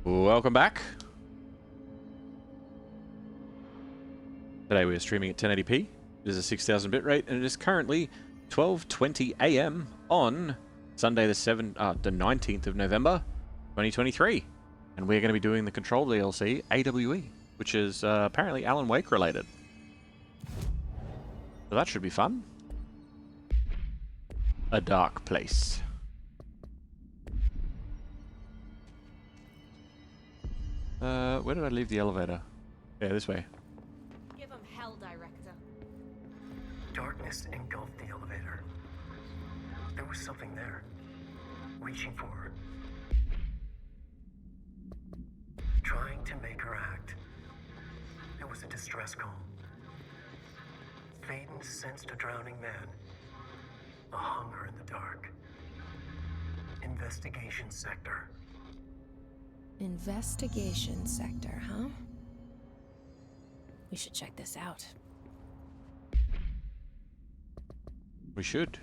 Welcome back. Today we are streaming at 1080p. It is a 6000 bit rate, and it is currently 12:20 AM on Sunday the 19th of November, 2023. And we're going to be doing the Control DLC AWE, which is apparently Alan Wake related. So that should be fun. A dark place. Where did I leave the elevator? Yeah, this way. Give him hell, Director. Darkness engulfed the elevator. There was something there, reaching for her. Trying to make her act. It was a distress call. Faden sensed a drowning man. A hunger in the dark. Investigation sector. Investigation sector, huh? We should check this out. We should.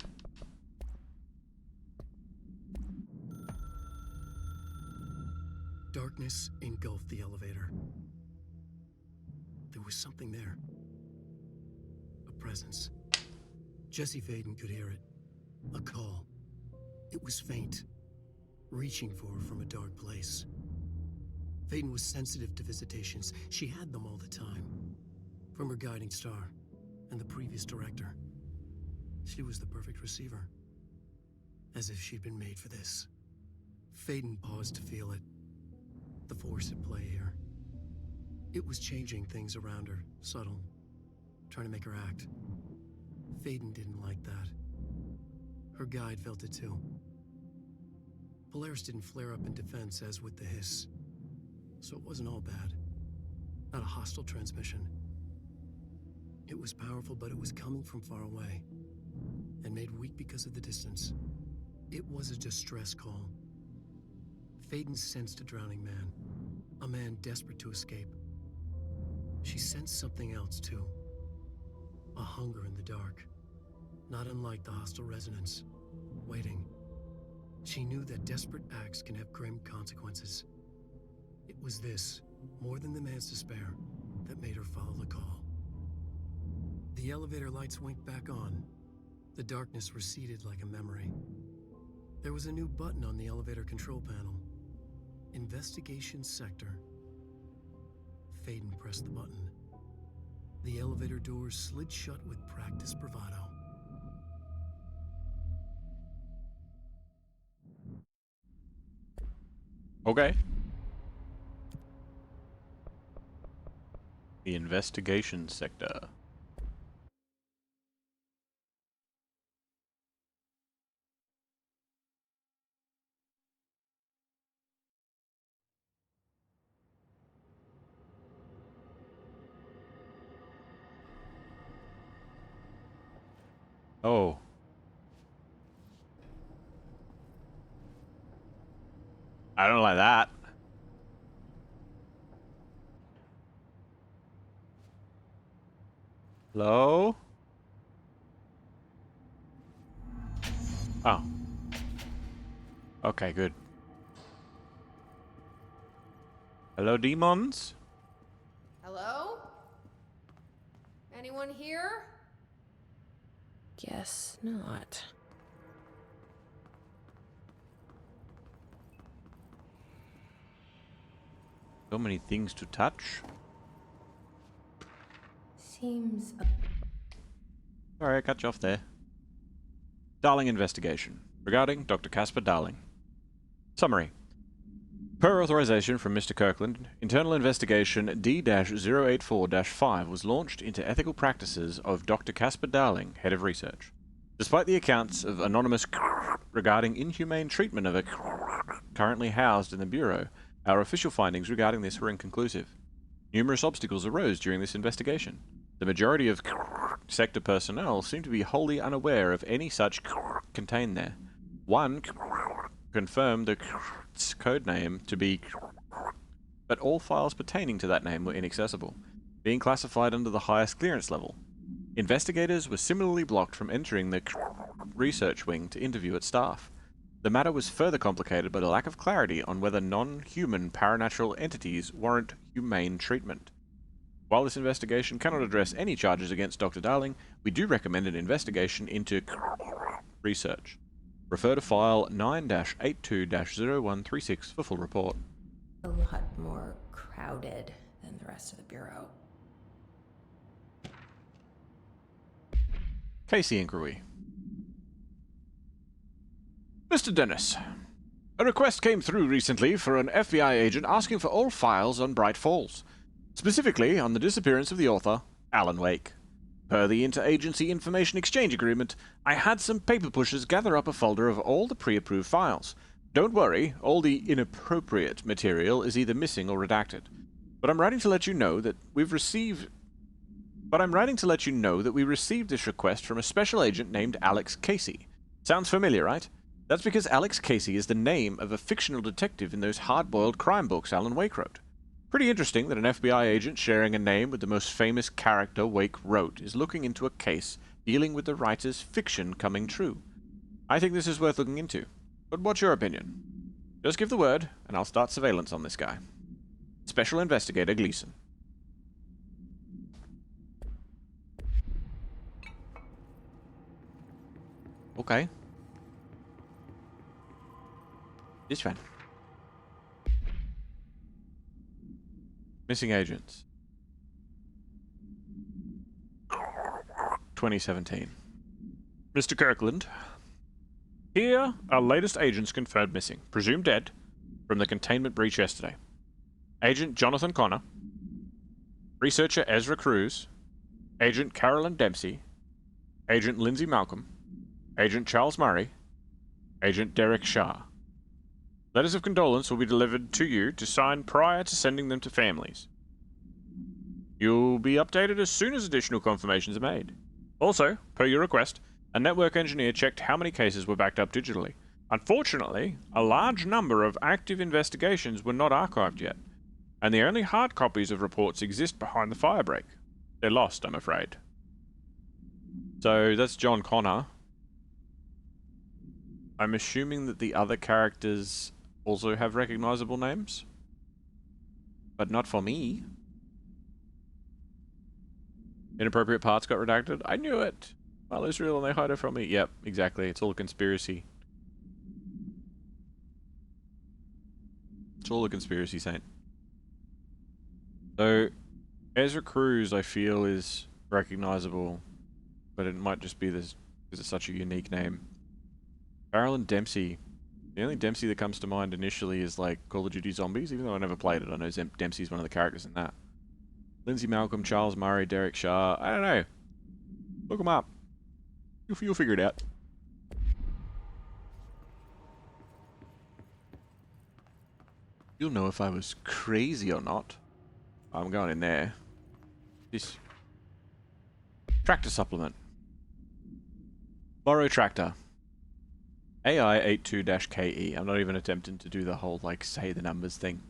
Darkness engulfed the elevator. There was something there. A presence. Jesse Faden could hear it. A call. It was faint, reaching for her from a dark place. Faden was sensitive to visitations. She had them all the time. From her guiding star and the previous director. She was the perfect receiver. As if she'd been made for this. Faden paused to feel it. The force at play here. It was changing things around her, subtle. Trying to make her act. Faden didn't like that. Her guide felt it too. Polaris didn't flare up in defense as with the hiss. So it wasn't all bad. Not a hostile transmission. It was powerful, but it was coming from far away. And made weak because of the distance. It was a distress call. Faden sensed a drowning man. A man desperate to escape. She sensed something else too. A hunger in the dark. Not unlike the hostile resonance. Waiting. She knew that desperate acts can have grim consequences. It was this, more than the man's despair, that made her follow the call. The elevator lights winked back on. The darkness receded like a memory. There was a new button on the elevator control panel. Investigation sector. Faden pressed the button. The elevator doors slid shut with practiced bravado. Okay. The investigation sector. Oh. I don't like that. Hello? Oh. Okay, good. Hello, demons? Hello? Anyone here? Guess not. So many things to touch. Seems Sorry, I cut you off there. Darling investigation. Regarding Dr. Casper Darling. Summary. Per authorization from Mr. Kirkland, internal investigation D-084-5 was launched into ethical practices of Dr. Casper Darling, head of research. Despite the accounts of anonymous regarding inhumane treatment of a currently housed in the Bureau, our official findings regarding this were inconclusive. Numerous obstacles arose during this investigation. The majority of sector personnel seem to be wholly unaware of any such contained there. One confirmed the code name to be, but all files pertaining to that name were inaccessible, being classified under the highest clearance level. Investigators were similarly blocked from entering the research wing to interview its staff. The matter was further complicated by the lack of clarity on whether non-human paranatural entities warrant humane treatment. While this investigation cannot address any charges against Dr. Darling, we do recommend an investigation into research. Refer to file 9-82-0136 for full report. A lot more crowded than the rest of the Bureau. Casey inquiry. Mr. Dennis, a request came through recently for an FBI agent asking for all files on Bright Falls, specifically on the disappearance of the author, Alan Wake. Per the Interagency Information Exchange Agreement, I had some paper pushers gather up a folder of all the pre-approved files. Don't worry, all the inappropriate material is either missing or redacted. But I'm writing to let you know that we received this request from a special agent named Alex Casey. Sounds familiar, right? That's because Alex Casey is the name of a fictional detective in those hard-boiled crime books Alan Wake wrote. Pretty interesting that an FBI agent sharing a name with the most famous character Wake wrote is looking into a case dealing with the writer's fiction coming true. I think this is worth looking into. But what's your opinion? Just give the word, and I'll start surveillance on this guy. Special Investigator Gleason. Okay. This one. Missing agents. 2017. Mr. Kirkland. Here, our latest agents confirmed missing, presumed dead, from the containment breach yesterday. Agent Jonathan Connor, researcher Ezra Cruz, Agent Carolyn Dempsey, Agent Lindsay Malcolm, Agent Charles Murray, Agent Derek Shah. Letters of condolence will be delivered to you to sign prior to sending them to families. You'll be updated as soon as additional confirmations are made. Also, per your request, a network engineer checked how many cases were backed up digitally. Unfortunately, a large number of active investigations were not archived yet, and the only hard copies of reports exist behind the firebreak. They're lost, I'm afraid. So, that's John Connor. I'm assuming that the other characters also have recognizable names, but not for me. Inappropriate parts got redacted. I knew it. Well, Israel and they hide it from me. Yep, exactly. It's all a conspiracy. It's all a conspiracy, Saint. So, Ezra Cruz, I feel, is recognizable, but it might just be this because it's such a unique name. Carolyn Dempsey. The only Dempsey that comes to mind initially is like Call of Duty Zombies, even though I never played it. I know Dempsey's one of the characters in that. Lindsay Malcolm, Charles Murray, Derek Shah. I don't know. Look them up. You'll figure it out. You'll know if I was crazy or not. I'm going in there. This tractor supplement. Borrow tractor. AI82-KE. I'm not even attempting to do the whole, like, say the numbers thing.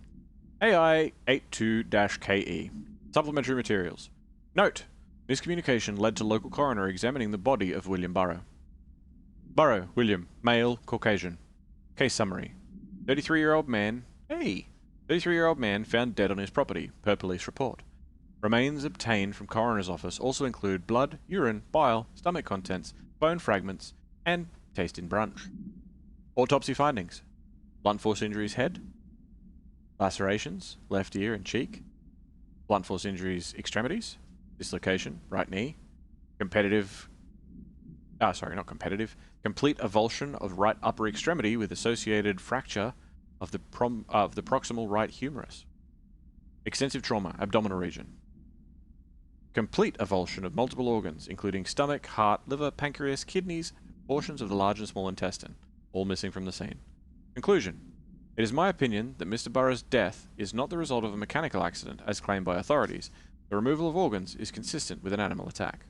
AI82-KE. Supplementary materials. Note: miscommunication led to local coroner examining the body of William Burrow. Burrow, William, male, Caucasian. Case summary. 33-year-old man. Hey! 33-year-old man found dead on his property, per police report. Remains obtained from coroner's office also include blood, urine, bile, stomach contents, bone fragments, and taste in brunch. Autopsy findings. Blunt force injuries head. Lacerations, left ear and cheek. Blunt force injuries extremities. Dislocation, right knee. Complete avulsion of right upper extremity with associated fracture of the proximal right humerus. Extensive trauma, abdominal region. Complete avulsion of multiple organs, including stomach, heart, liver, pancreas, kidneys, and portions of the large and small intestine, all missing from the scene. Conclusion. It is my opinion that Mr. Burroughs' death is not the result of a mechanical accident, as claimed by authorities. The removal of organs is consistent with an animal attack.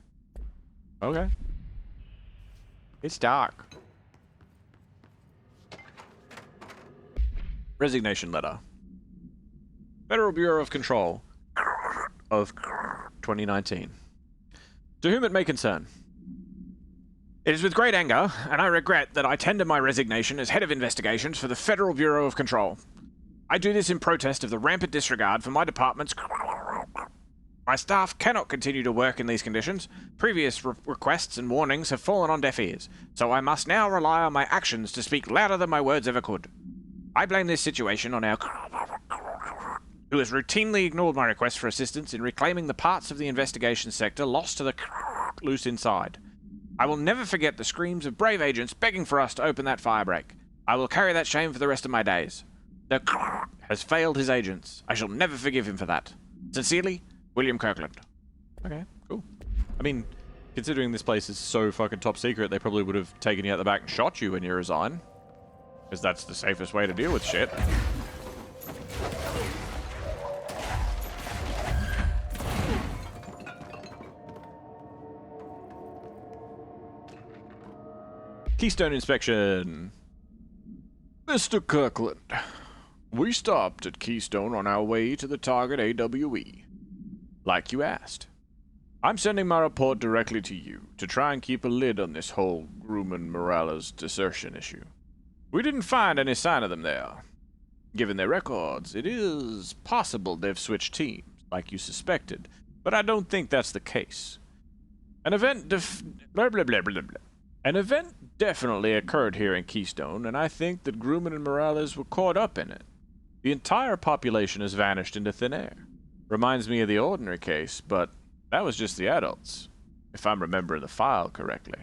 Okay. It's dark. Resignation letter. Federal Bureau of Control of 2019. To whom it may concern. It is with great anger, and I regret that I tender my resignation as head of investigations for the Federal Bureau of Control. I do this in protest of the rampant disregard for my department's... My staff cannot continue to work in these conditions. Previous requests and warnings have fallen on deaf ears, so I must now rely on my actions to speak louder than my words ever could. I blame this situation on our... who has routinely ignored my requests for assistance in reclaiming the parts of the investigation sector lost to the... loose inside. I will never forget the screams of brave agents begging for us to open that firebreak. I will carry that shame for the rest of my days. The... has failed his agents. I shall never forgive him for that. Sincerely, William Kirkland. Okay, cool. I mean, considering this place is so fucking top secret, they probably would have taken you out the back and shot you when you resign. Because that's the safest way to deal with shit. Keystone inspection. Mr. Kirkland, we stopped at Keystone on our way to the target AWE. Like you asked. I'm sending my report directly to you to try and keep a lid on this whole Grumman Morales desertion issue. We didn't find any sign of them there. Given their records, it is possible they've switched teams, like you suspected, but I don't think that's the case. An event definitely occurred here in Keystone, and I think that Grumman and Morales were caught up in it. The entire population has vanished into thin air. Reminds me of the ordinary case, but that was just the adults, if I'm remembering the file correctly.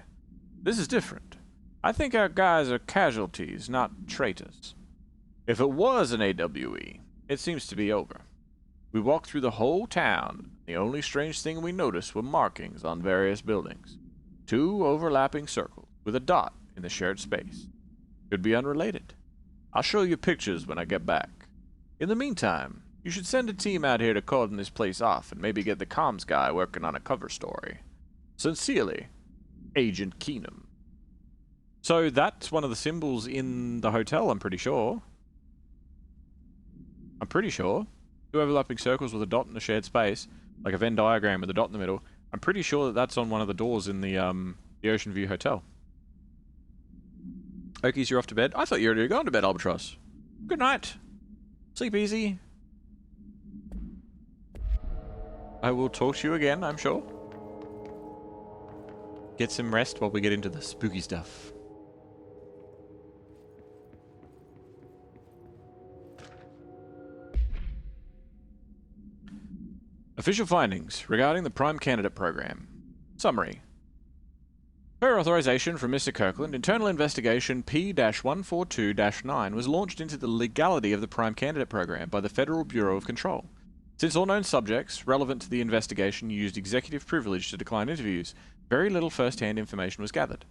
This is different. I think our guys are casualties, not traitors. If it was an AWE, it seems to be over. We walked through the whole town. The only strange thing we noticed were markings on various buildings. 2 overlapping circles with a dot in the shared space. Could be unrelated. I'll show you pictures when I get back. In the meantime, you should send a team out here to cordon this place off and maybe get the comms guy working on a cover story. Sincerely, Agent Keenum. So that's one of the symbols in the hotel, I'm pretty sure. I'm pretty sure. 2 overlapping circles with a dot in the shared space, like a Venn diagram with a dot in the middle. I'm pretty sure that that's on one of the doors in the Ocean View Hotel. Okies, you're off to bed? I thought you were going to bed, Albatross. Good night. Sleep easy. I will talk to you again, I'm sure. Get some rest while we get into the spooky stuff. Official findings regarding the Prime Candidate Program. Summary. Per authorization from Mr. Kirkland, internal investigation P-142-9 was launched into the legality of the Prime Candidate Program by the Federal Bureau of Control. Since all known subjects relevant to the investigation used executive privilege to decline interviews, very little first-hand information was gathered.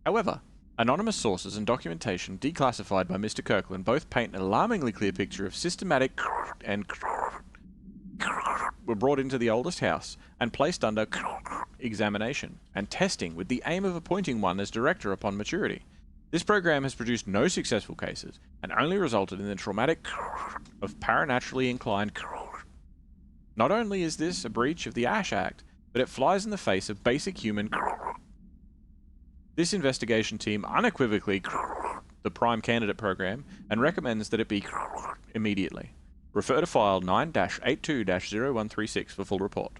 However, anonymous sources and documentation declassified by Mr. Kirkland both paint an alarmingly clear picture of systematic and were brought into the oldest house and placed under examination and testing with the aim of appointing one as director upon maturity. This program has produced no successful cases and only resulted in the traumatic of paranaturally inclined. Not only is this a breach of the Ash Act, but it flies in the face of basic human. This investigation team unequivocally the Prime Candidate Program and recommends that it be immediately. Refer to file 9-82-0136 for full report.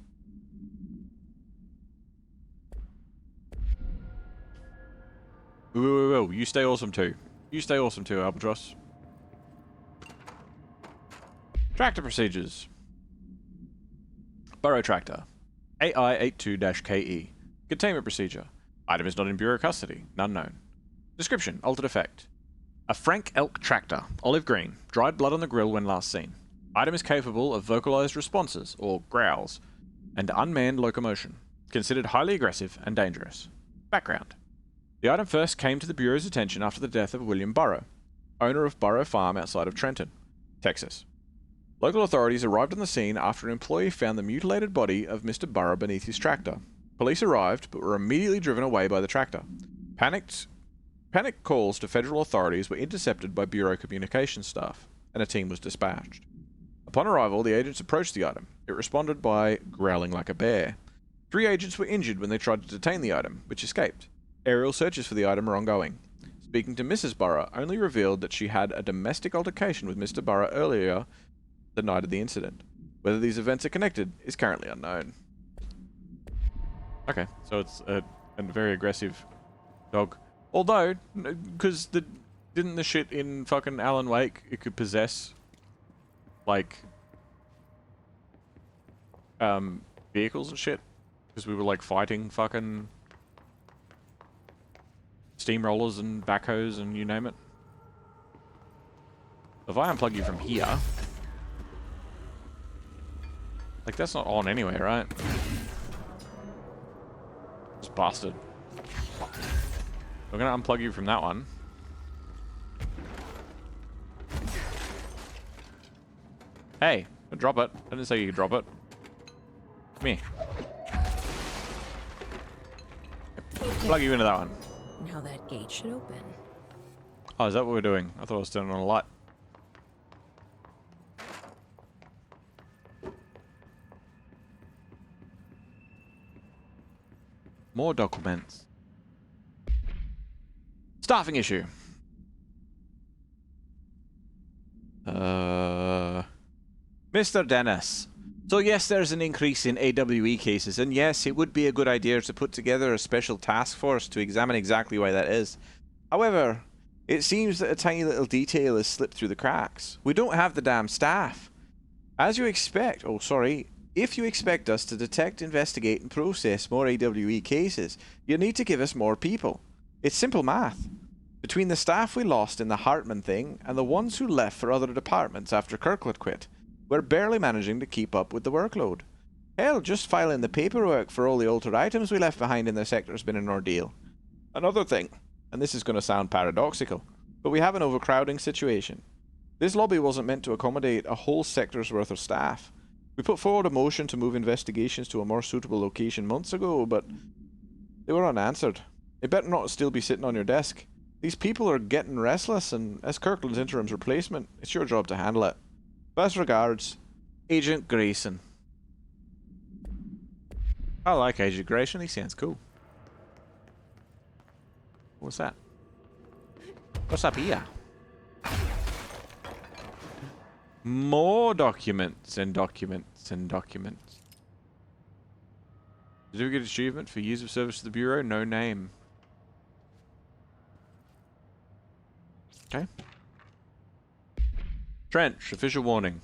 Whoa, you stay awesome too. You stay awesome too, Albatross. Tractor procedures. Burrow tractor. AI82-KE. Containment procedure. Item is not in Bureau custody. None known. Description. Altered effect. A Frank Elk tractor. Olive green. Dried blood on the grill when last seen. Item is capable of vocalized responses, or growls, and unmanned locomotion. Considered highly aggressive and dangerous. Background. The item first came to the Bureau's attention after the death of William Burrow, owner of Burrow Farm outside of Trenton, Texas. Local authorities arrived on the scene after an employee found the mutilated body of Mr. Burrow beneath his tractor. Police arrived, but were immediately driven away by the tractor. Panicked calls to federal authorities were intercepted by Bureau communications staff, and a team was dispatched. Upon arrival, the agents approached the item. It responded by growling like a bear. 3 agents were injured when they tried to detain the item, which escaped. Aerial searches for the item are ongoing. Speaking to Mrs. Burrow only revealed that she had a domestic altercation with Mr. Burrow earlier the night of the incident. Whether these events are connected is currently unknown. Okay, so it's a very aggressive dog. Although, because didn't the shit in fucking Alan Wake, it could possess, like, vehicles and shit? Because we were, like, fighting fucking steamrollers and backhoes and you name it. If I unplug you from here... Like, that's not on anyway, right? It's busted. We're gonna unplug you from that one. Hey, drop it. I didn't say you could drop it. Come here. Plug you into that one. Now that gate should open. Oh, is that what we're doing? I thought I was turning on a light. More documents. Staffing issue. Mr. Dennis. So yes, there's an increase in AWE cases, and yes, it would be a good idea to put together a special task force to examine exactly why that is. However, it seems that a tiny little detail has slipped through the cracks. We don't have the damn staff. As you expect, if you expect us to detect, investigate, and process more AWE cases, you need to give us more people. It's simple math. Between the staff we lost in the Hartman thing, and the ones who left for other departments after Kirkland quit, we're barely managing to keep up with the workload. Hell, just filing the paperwork for all the altered items we left behind in the sector has been an ordeal. Another thing, and this is going to sound paradoxical, but we have an overcrowding situation. This lobby wasn't meant to accommodate a whole sector's worth of staff. We put forward a motion to move investigations to a more suitable location months ago, but they were unanswered. It better not still be sitting on your desk. These people are getting restless, and as Kirkland's interim's replacement, it's your job to handle it. Best regards, Agent Grayson. I like Agent Grayson, he sounds cool. What's that? What's up here? More documents and documents and documents. Certificate achievement for years of service to the Bureau, no name. Okay. Trench, official warning.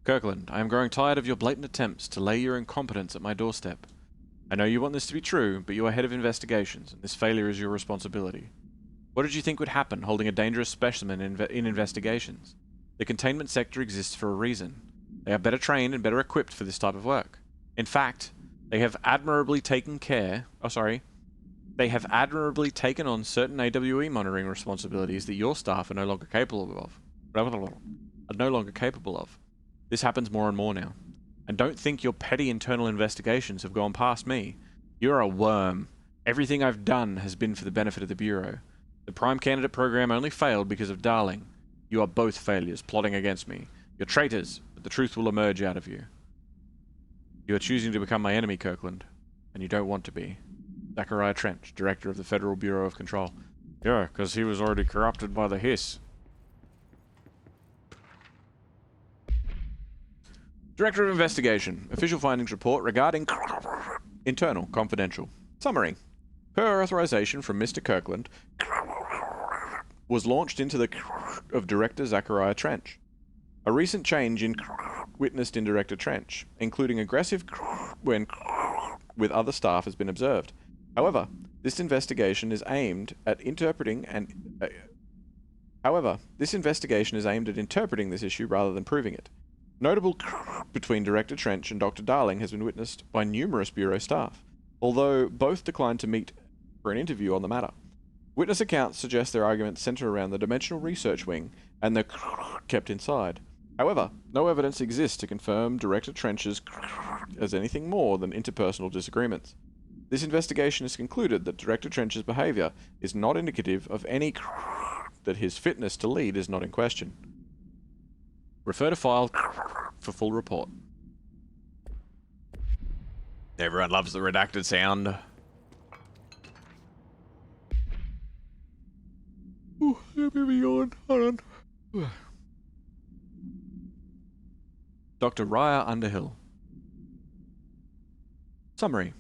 Kirkland, I am growing tired of your blatant attempts to lay your incompetence at my doorstep. I know you want this to be true, but you are head of investigations, and this failure is your responsibility. What did you think would happen holding a dangerous specimen in investigations? The containment sector exists for a reason. They are better trained and better equipped for this type of work. In fact, they have admirably taken on certain AWE monitoring responsibilities that your staff are no longer capable of. This happens more and more now. And don't think your petty internal investigations have gone past me. You're a worm. Everything I've done has been for the benefit of the Bureau. The Prime Candidate program only failed because of Darling. You are both failures, plotting against me. You're traitors, but the truth will emerge out of you. You are choosing to become my enemy, Kirkland, and you don't want to be. Zachariah Trench, Director of the Federal Bureau of Control. Yeah, because he was already corrupted by the hiss. Director of Investigation. Official findings report regarding internal confidential. Summary. Per authorization from Mr. Kirkland, was launched into the of Director Zachariah Trench. A recent change in witnessed in Director Trench, including aggressive when with other staff, has been observed. However, this investigation is aimed at interpreting this issue rather than proving it. Notable between Director Trench and Dr. Darling has been witnessed by numerous Bureau staff, although both declined to meet for an interview on the matter. Witness accounts suggest their arguments center around the Dimensional Research Wing and the kept inside. However, no evidence exists to confirm Director Trench's as anything more than interpersonal disagreements. This investigation has concluded that Director Trench's behavior is not indicative of any that his fitness to lead is not in question. Refer to file for full report. Everyone loves the redacted sound. of a yawn. Hold on. Dr. Raya Underhill. Summary.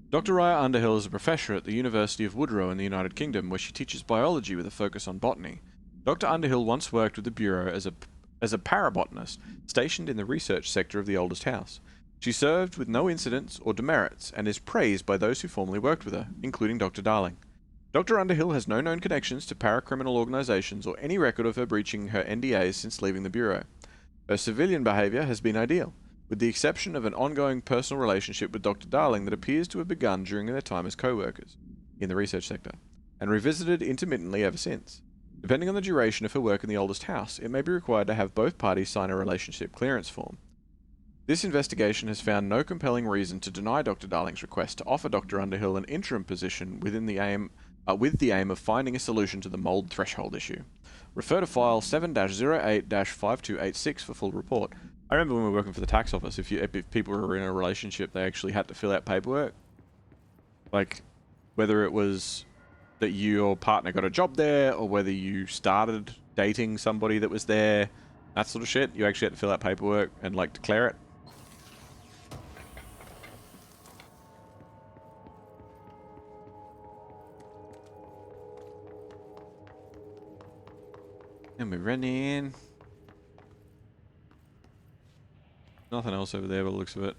Dr. Raya Underhill is a professor at the University of Woodrow in the United Kingdom, where she teaches biology with a focus on botany. Dr. Underhill once worked with the Bureau as a parabotanist, stationed in the research sector of the oldest house. She served with no incidents or demerits, and is praised by those who formerly worked with her, including Dr. Darling. Dr. Underhill has no known connections to paracriminal organizations or any record of her breaching her NDAs since leaving the Bureau. Her civilian behavior has been ideal, with the exception of an ongoing personal relationship with Dr. Darling that appears to have begun during their time as co-workers in the research sector, and revisited intermittently ever since. Depending on the duration of her work in the oldest house, it may be required to have both parties sign a relationship clearance form. This investigation has found no compelling reason to deny Dr. Darling's request to offer Dr. Underhill an interim position with the aim of finding a solution to the mold threshold issue. Refer to file 7-08-5286 for full report. I remember when we were working for the tax office, if people were in a relationship, they actually had to fill out paperwork. Like, whether it was that your partner got a job there, or whether you started dating somebody that was there, that sort of shit, you actually had to fill out paperwork and, like, declare it. And we run in. Nothing else over there by the looks of it.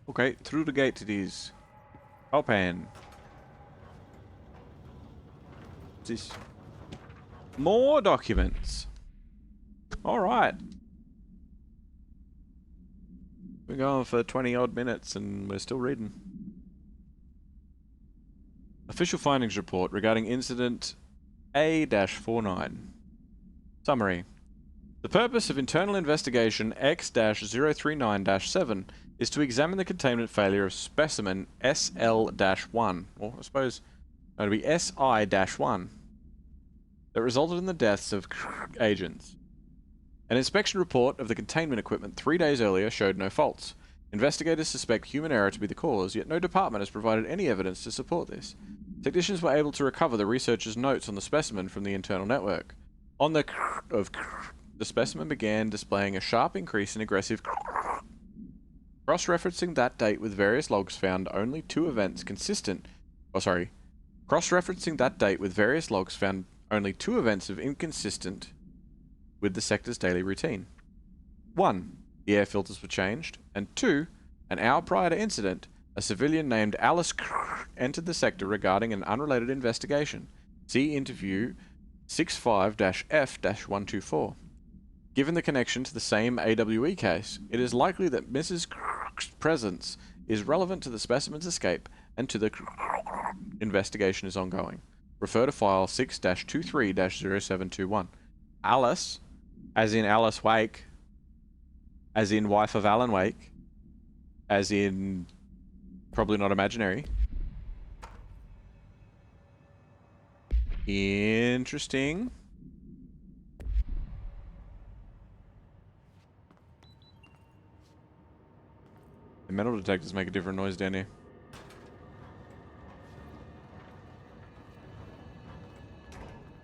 Okay, through the gate it is. Open. What's this? More documents. Alright. We're going for 20 odd minutes and we're still reading. Official findings report regarding incident A-49. Summary. The purpose of internal investigation X-039-7 is to examine the containment failure of specimen SL-1, or I suppose that would be SI-1, that resulted in the deaths of agents. An inspection report of the containment equipment 3 days earlier showed no faults. Investigators suspect human error to be the cause, yet no department has provided any evidence to support this. Technicians were able to recover the researchers' notes on the specimen from the internal network. On the specimen began displaying a sharp increase in aggressive cross-referencing that date with various logs found only two events of inconsistent with the sector's daily routine. 1. The air filters were changed, and 2. An hour prior to incident, a civilian named Alice entered the sector regarding an unrelated investigation. See interview 65-F-124. Given the connection to the same AWE case, it is likely that Mrs. presence is relevant to the specimen's escape and to the investigation is ongoing. Refer to file 6-23-0721. Alice, as in Alice Wake, as in wife of Alan Wake, as in probably not imaginary. Interesting. The metal detectors make a different noise down here.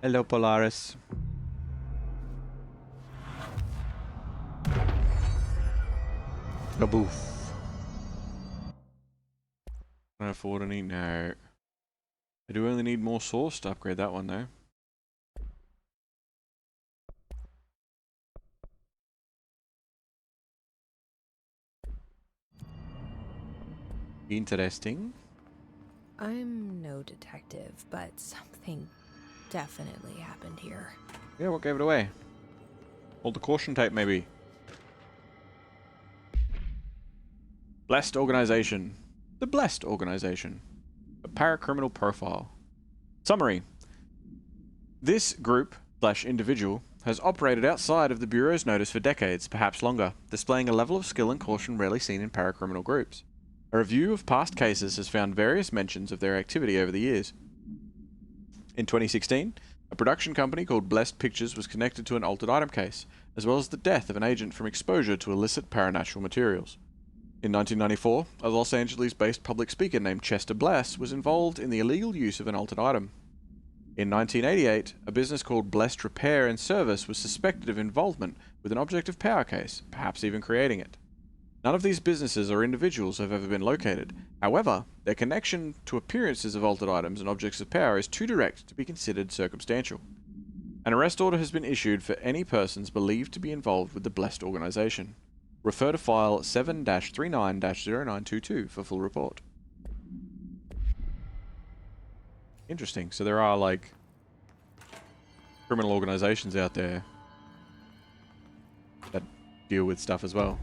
Hello, Polaris. Kaboof. Can I afford any? No. I do only need more sauce to upgrade that one, though. Interesting. I'm no detective, but something definitely happened here. Yeah, what gave it away? Hold the caution tape, maybe. Blessed Organization. The Blessed Organization. A paracriminal profile. Summary. This group/individual has operated outside of the Bureau's notice for decades, perhaps longer, displaying a level of skill and caution rarely seen in paracriminal groups. A review of past cases has found various mentions of their activity over the years. In 2016, a production company called Blessed Pictures was connected to an altered item case, as well as the death of an agent from exposure to illicit paranatural materials. In 1994, a Los Angeles-based public speaker named Chester Bless was involved in the illegal use of an altered item. In 1988, a business called Blessed Repair and Service was suspected of involvement with an object of power case, perhaps even creating it. None of these businesses or individuals have ever been located. However, their connection to appearances of altered items and objects of power is too direct to be considered circumstantial. An arrest order has been issued for any persons believed to be involved with the Blessed organization. Refer to file 7-39-0922 for full report. Interesting. So there are, like, criminal organizations out there that deal with stuff as well.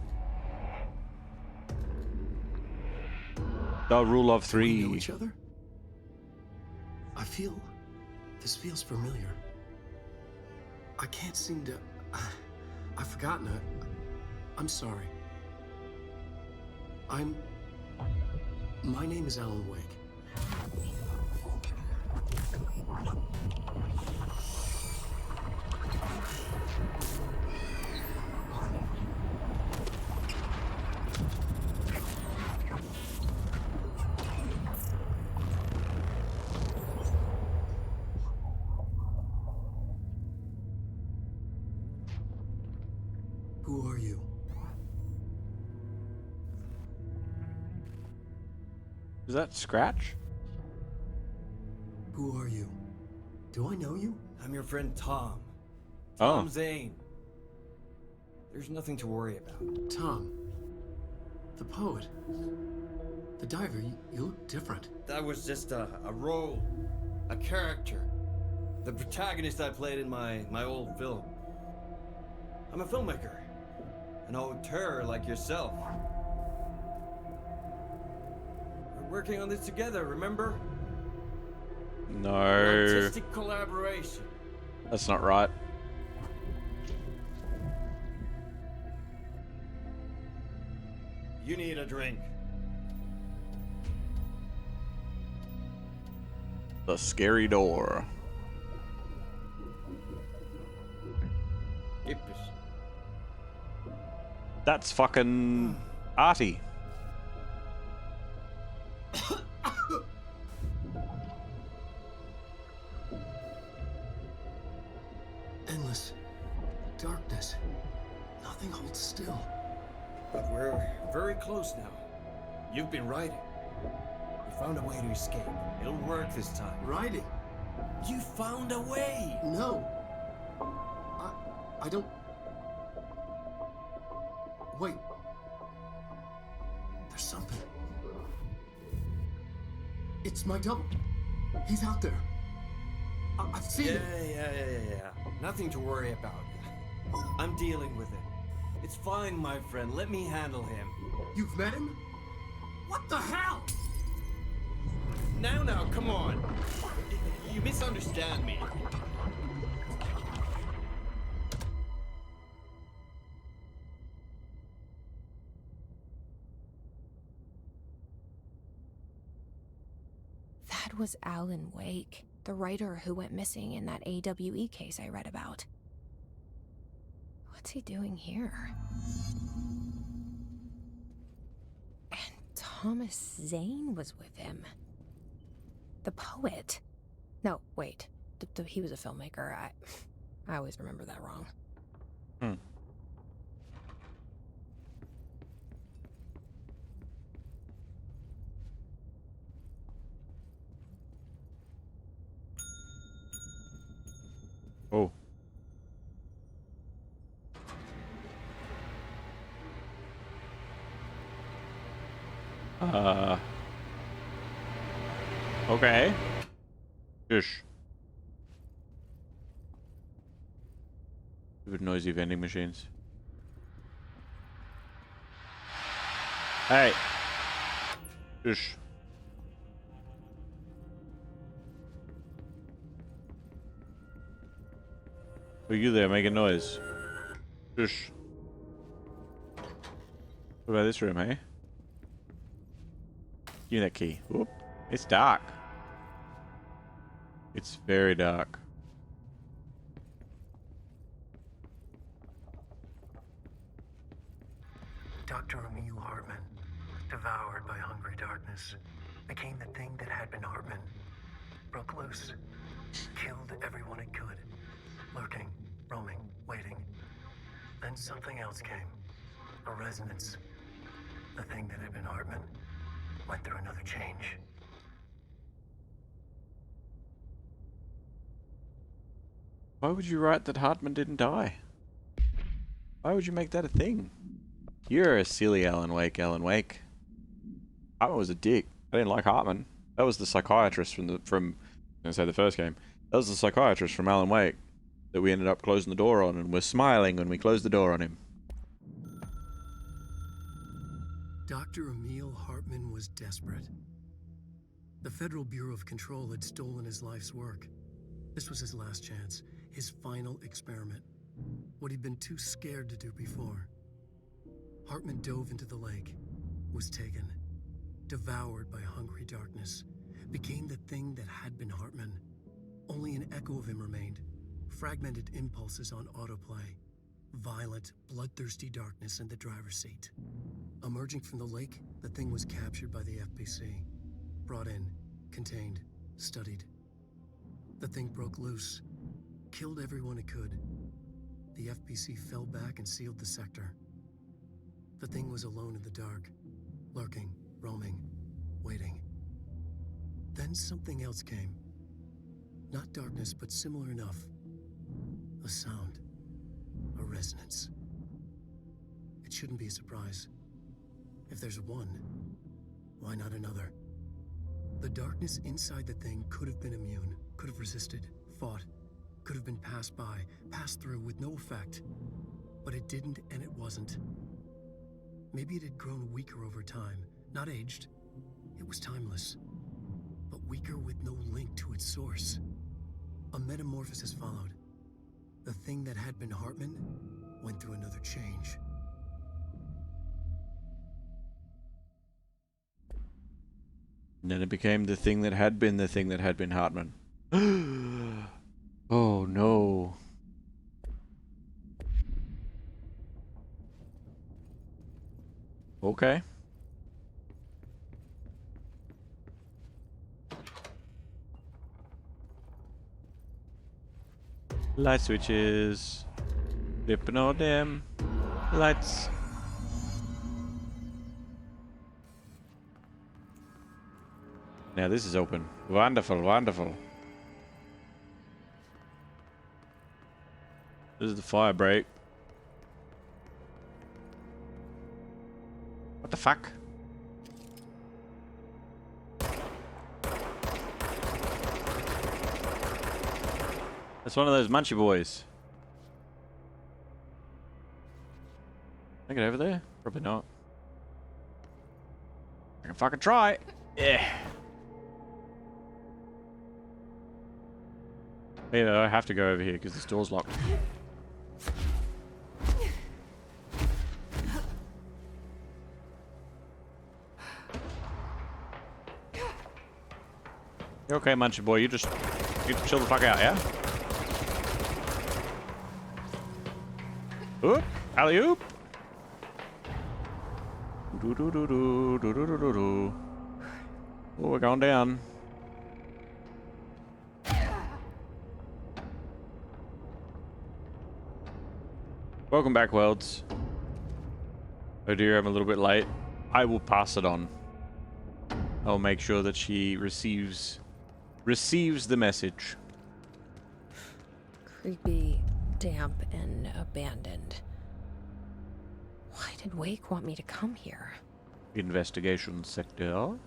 The rule of Do we know three. each other? This feels familiar. I can't seem to... I've forgotten it. I'm sorry. My name is Alan Wake. Who are you? Is that Scratch? Who are you? Do I know you? I'm your friend Tom. Oh. Tom Zane. There's nothing to worry about. Tom. The poet. The diver. You look different. That was just a role. A character. The protagonist I played in my old film. I'm a filmmaker. An auteur like yourself. We're working on this together, remember? No. Artistic collaboration. That's not right. You need a drink. The scary door. Yep. That's fucking arty. Endless darkness. Nothing holds still. But we're very close now. You've been riding. You found a way to escape. It'll work this time. Riding? You found a way! No. I don't... Wait. There's something. It's my double. He's out there. I've seen it. Yeah. Nothing to worry about. I'm dealing with it. It's fine, my friend. Let me handle him. You've met him? What the hell? Now, come on. You misunderstand me. That was Alan Wake, the writer who went missing in that AWE case I read about. What's he doing here? And Thomas Zane was with him. The poet. No, wait. He was a filmmaker. I always remember that wrong. Oh. Okay. Shush. Stupid noisy vending machines. Hey. Shush. Who are you there making noise? Shush. What about this room, hey? Give me that key. Whoop. It's dark. It's very dark. Dr. Emil Hartman, devoured by hungry darkness, became the thing that had been Hartman. Broke loose. Killed everyone it could. Lurking, roaming, waiting. Then something else came. A resonance. The thing that had been Hartman went through another change. Why would you write that Hartman didn't die? Why would you make that a thing? You're a silly Alan Wake, Alan Wake. Hartman was a dick. I didn't like Hartman. That was the psychiatrist from I'm gonna say the first game. That was the psychiatrist from Alan Wake that we ended up closing the door on, and we're smiling when we closed the door on him. Dr. Emil Hartman was desperate. The Federal Bureau of Control had stolen his life's work. This was his last chance, his final experiment. What he'd been too scared to do before. Hartman dove into the lake, was taken, devoured by hungry darkness, became the thing that had been Hartman. Only an echo of him remained, fragmented impulses on autoplay, violent, bloodthirsty darkness in the driver's seat. Emerging from the lake, the thing was captured by the FBC, brought in, contained, studied. The thing broke loose, killed everyone it could. The FBC fell back and sealed the sector. The thing was alone in the dark, lurking, roaming, waiting. Then something else came. Not darkness, but similar enough. A sound. A resonance. It shouldn't be a surprise. If there's one, why not another? The darkness inside the thing could have been immune, could have resisted, fought, could have been passed by, passed through with no effect. But it didn't, and it wasn't. Maybe it had grown weaker over time, not aged. It was timeless, but weaker with no link to its source. A metamorphosis followed. The thing that had been Hartman went through another change. And then it became the thing that had been the thing that had been Hartman. Oh no. Okay. Light switches. Flipping all them lights. Now this is open. Wonderful, wonderful. This is the fire break. What the fuck? That's one of those munchy boys. Can I get over there? Probably not. I can fucking try. Yeah. Yeah, I have to go over here because this door's locked. You're okay, munchy boy. You just chill the fuck out, yeah? Oop! Alley oop! Do do do do do do do do do. Oh, we're going down. Welcome back, worlds. Oh dear, I'm a little bit late. I will pass it on. I'll make sure that she receives the message. Creepy, damp, and abandoned. Why did Wake want me to come here? Investigation sector. Oh,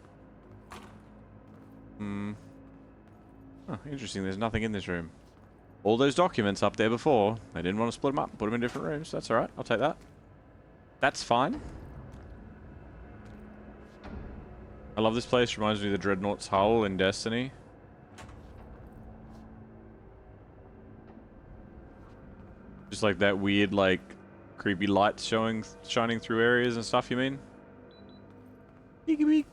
interesting. There's nothing in this room. All those documents up there before, they didn't want to split them up, put them in different rooms. That's alright. I'll take that. That's fine. I love this place. Reminds me of the Dreadnought's Hull in Destiny. Just like that weird, like, creepy lights shining through areas and stuff, you mean? Eek-a-beek.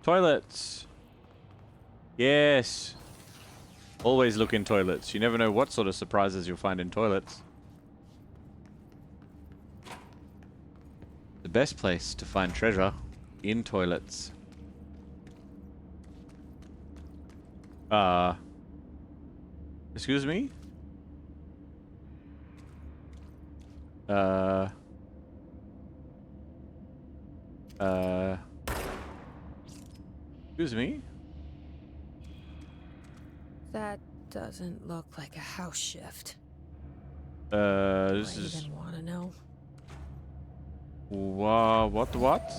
Toilets. Yes. Always look in toilets. You never know what sort of surprises you'll find in toilets. The best place to find treasure, in toilets. Excuse me? Excuse me? That doesn't look like a house shift. This Do I is... even want to know? What?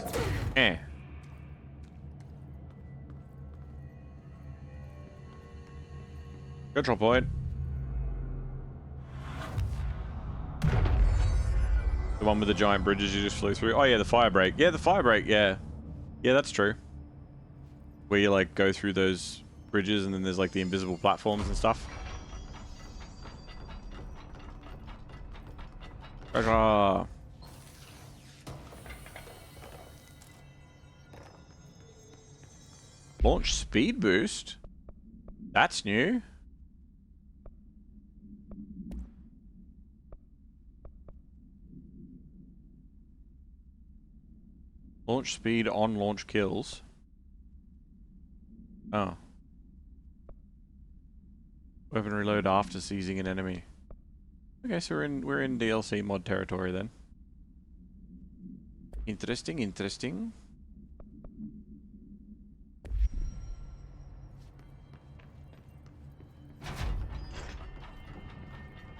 Eh. Control point. The one with the giant bridges you just flew through. Oh yeah, the fire break. Yeah, the fire break, yeah. Yeah, that's true. Where you like go through those bridges and then there's like the invisible platforms and stuff. Treasure. Launch speed boost? That's new. Launch speed on launch kills. Oh. Weapon reload after seizing an enemy. Okay, so we're in DLC mod territory then. Interesting, interesting.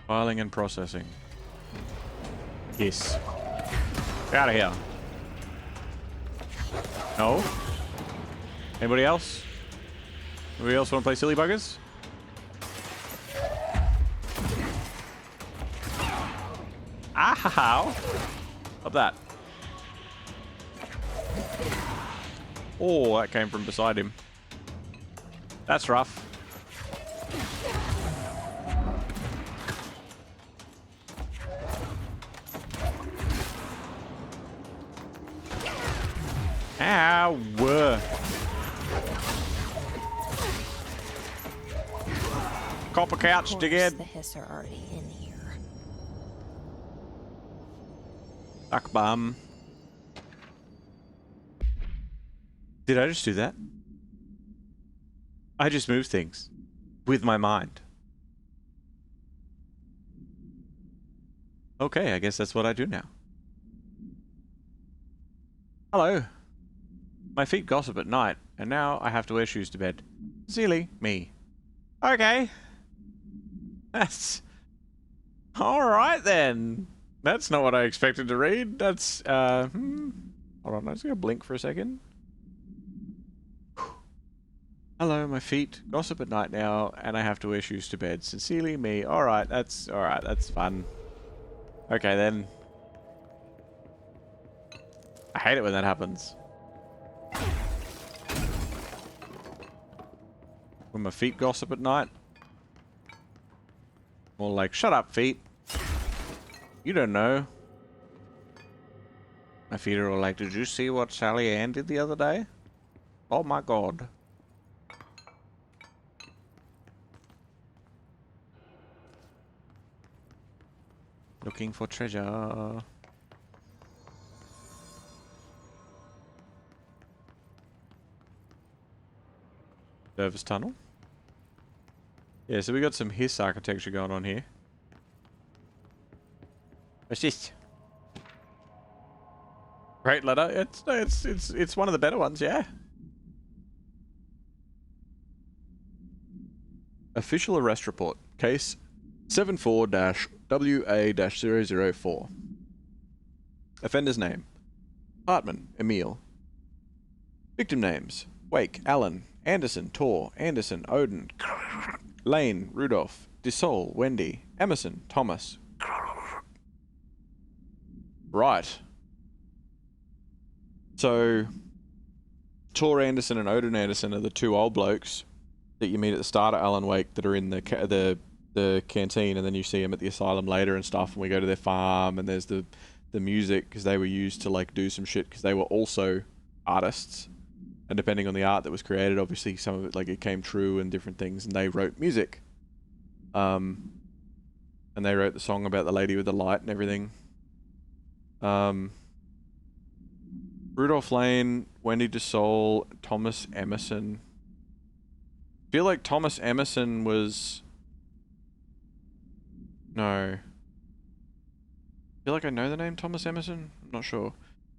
Filing and processing. Yes. Get out of here. No? Anybody else? Anybody else want to play silly buggers? Ow! Love that. Oh, that came from beside him. That's rough. Ow! Copper couch, dickhead. The hiss are already in here. Duck bum. Did I just do that? I just moved things. With my mind. Okay, I guess that's what I do now. Hello. My feet gossip at night, and now I have to wear shoes to bed. Silly me. Okay. That's... Alright then. That's not what I expected to read. That's, Hold on, I'm just gonna blink for a second. Hello, my feet gossip at night now, and I have to wear shoes to bed. Sincerely, me. Alright, that's fun. Okay then. I hate it when that happens. When my feet gossip at night. More like, shut up, feet. You don't know. My feet are all like, did you see what Sally Ann did the other day? Oh my god. Looking for treasure. Service tunnel. Yeah, so we got some hiss architecture going on here. What's this? Great letter. It's one of the better ones, yeah. Official arrest report. Case 74-WA-004. Offender's name. Hartman, Emil. Victim names. Wake, Alan, Anderson, Tor, Anderson, Odin, Lane, Rudolph, Dissol, Wendy, Emerson, Thomas. Right. So, Tor Anderson and Odin Anderson are the two old blokes that you meet at the start of Alan Wake that are in the canteen, and then you see them at the asylum later and stuff, and we go to their farm, and there's the music, because they were used to like do some shit, because they were also artists, and depending on the art that was created, obviously some of it, like, it came true and different things, and they wrote music. And they wrote the song about the lady with the light and everything. Rudolph Lane, Wendy Dissol, Thomas Emerson. feel like Thomas Emerson was... No. I feel like I know the name Thomas Emerson? I'm not sure.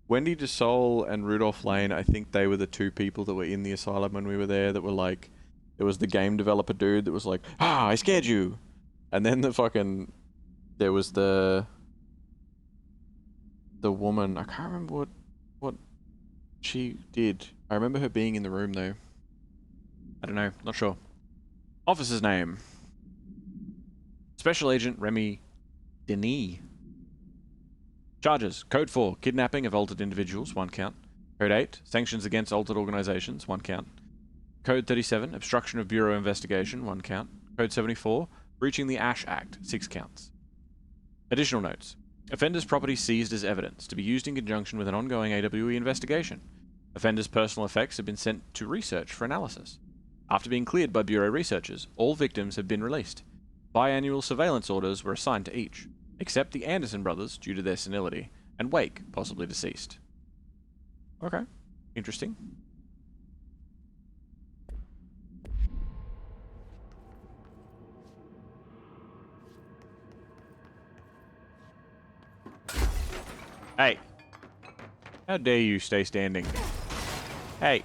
Wendy DeSole and Rudolph Lane, I think they were the two people that were in the asylum when we were there that were like... There was the game developer dude that was like, ah, I scared you! And then the fucking... There was the woman, I can't remember what she did. I remember her being in the room though. I don't know, not sure. Officer's name. Special Agent Remy Denis. Charges. Code 4, kidnapping of altered individuals, 1 count. Code 8, sanctions against altered organizations, 1 count. Code 37, obstruction of Bureau investigation, 1 count. Code 74, breaching the Ash Act, 6 counts. Additional notes. Offender's property seized as evidence, to be used in conjunction with an ongoing AWE investigation. Offender's personal effects have been sent to research for analysis. After being cleared by Bureau researchers, all victims have been released. Biannual surveillance orders were assigned to each, except the Anderson brothers, due to their senility, and Wake, possibly deceased. Okay. Interesting. Hey. How dare you stay standing? Hey.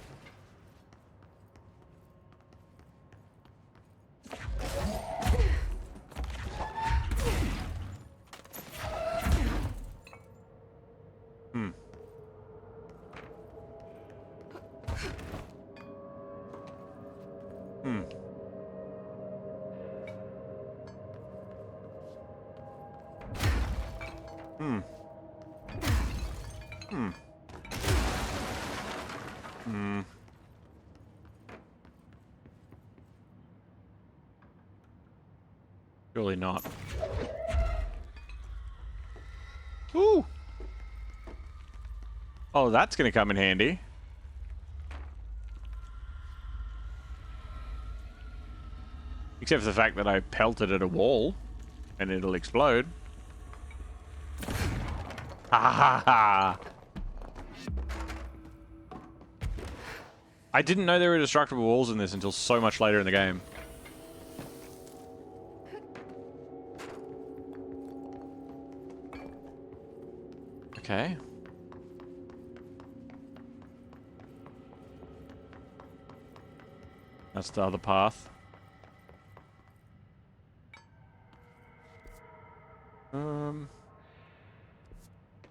Hmm. Hmm. Hmm. Hmm. Hmm. Surely not. Ooh! Oh, that's gonna come in handy. Except for the fact that I pelted at a wall and it'll explode. Ha ha ha! I didn't know there were destructible walls in this until so much later in the game. Okay. That's the other path.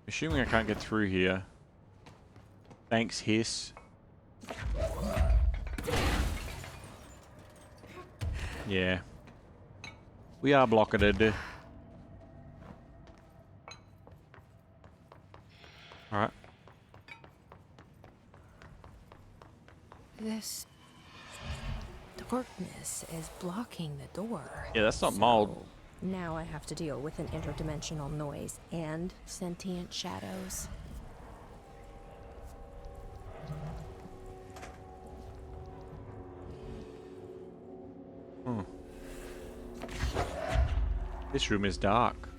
Assuming I can't get through here. Thanks, Hiss. Yeah. We are blocketed. Alright. This darkness is blocking the door. Yeah, that's not mold. Now I have to deal with an interdimensional noise and sentient shadows. Hmm. This room is dark.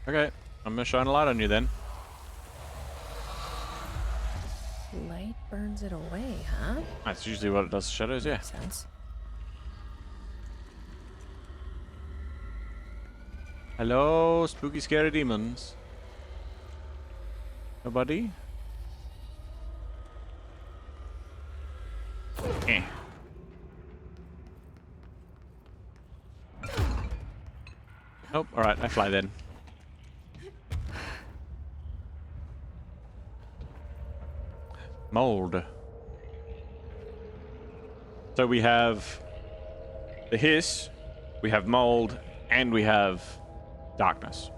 Okay, I'm gonna shine a light on you then. Light burns it away, huh? That's usually what it does to shadows, yeah. Makes sense. Hello, spooky scary demons. Nobody? Eh. Nope, alright, I fly then. Mold. So we have the hiss, we have mold, and we have darkness.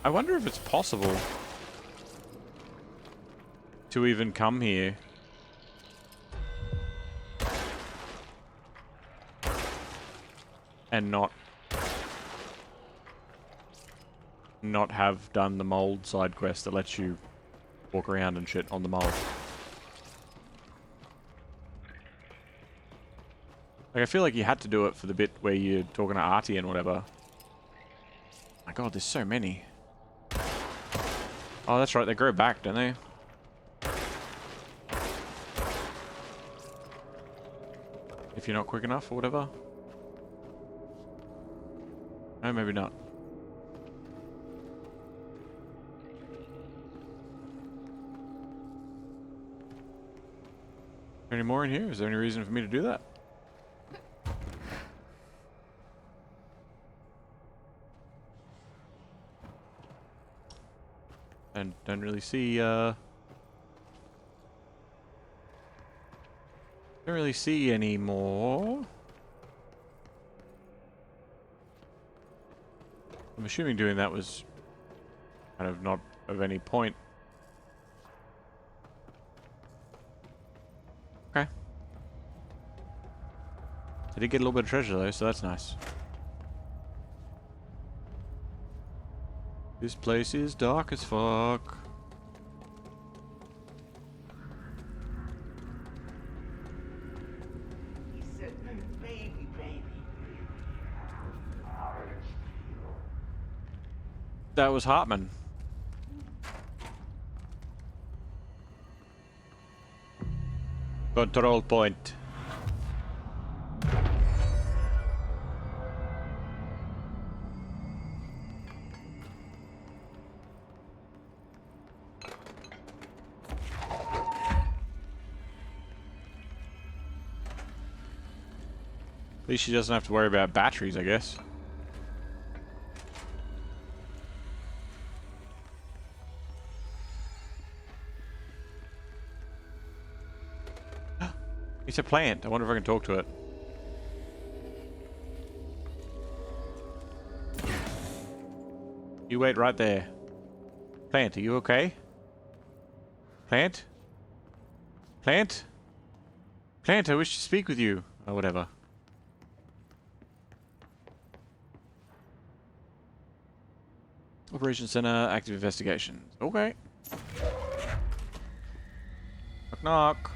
I wonder if it's possible to even come here. And not have done the mold side quest that lets you walk around and shit on the mold. Like, I feel like you had to do it for the bit where you're talking to Artie and whatever. My god, there's so many. Oh, that's right, they grow back, don't they? If you're not quick enough or whatever. No, maybe not. Any more in here? Is there any reason for me to do that? And don't really see don't really see any more. I'm assuming doing that was kind of not of any point. Okay. I did get a little bit of treasure though, so that's nice. This place is dark as fuck. He said, baby, baby. That was Hartman. Control point. At least she doesn't have to worry about batteries, I guess. It's a plant. I wonder if I can talk to it. You wait right there. Plant, are you okay? Plant? Plant? Plant, I wish to speak with you. Or whatever. Operations Center, active investigations. Okay. Knock knock.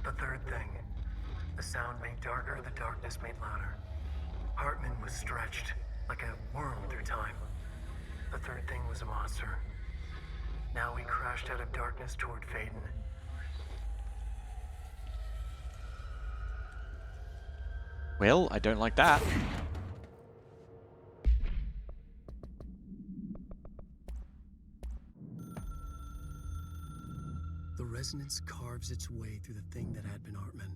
The third thing. The sound made darker, the darkness made louder. Hartman was stretched, like a worm through time. The third thing was a monster. Now he crashed out of darkness toward Faden. Well, I don't like that. The resonance carves its way through the thing that had been Hartman,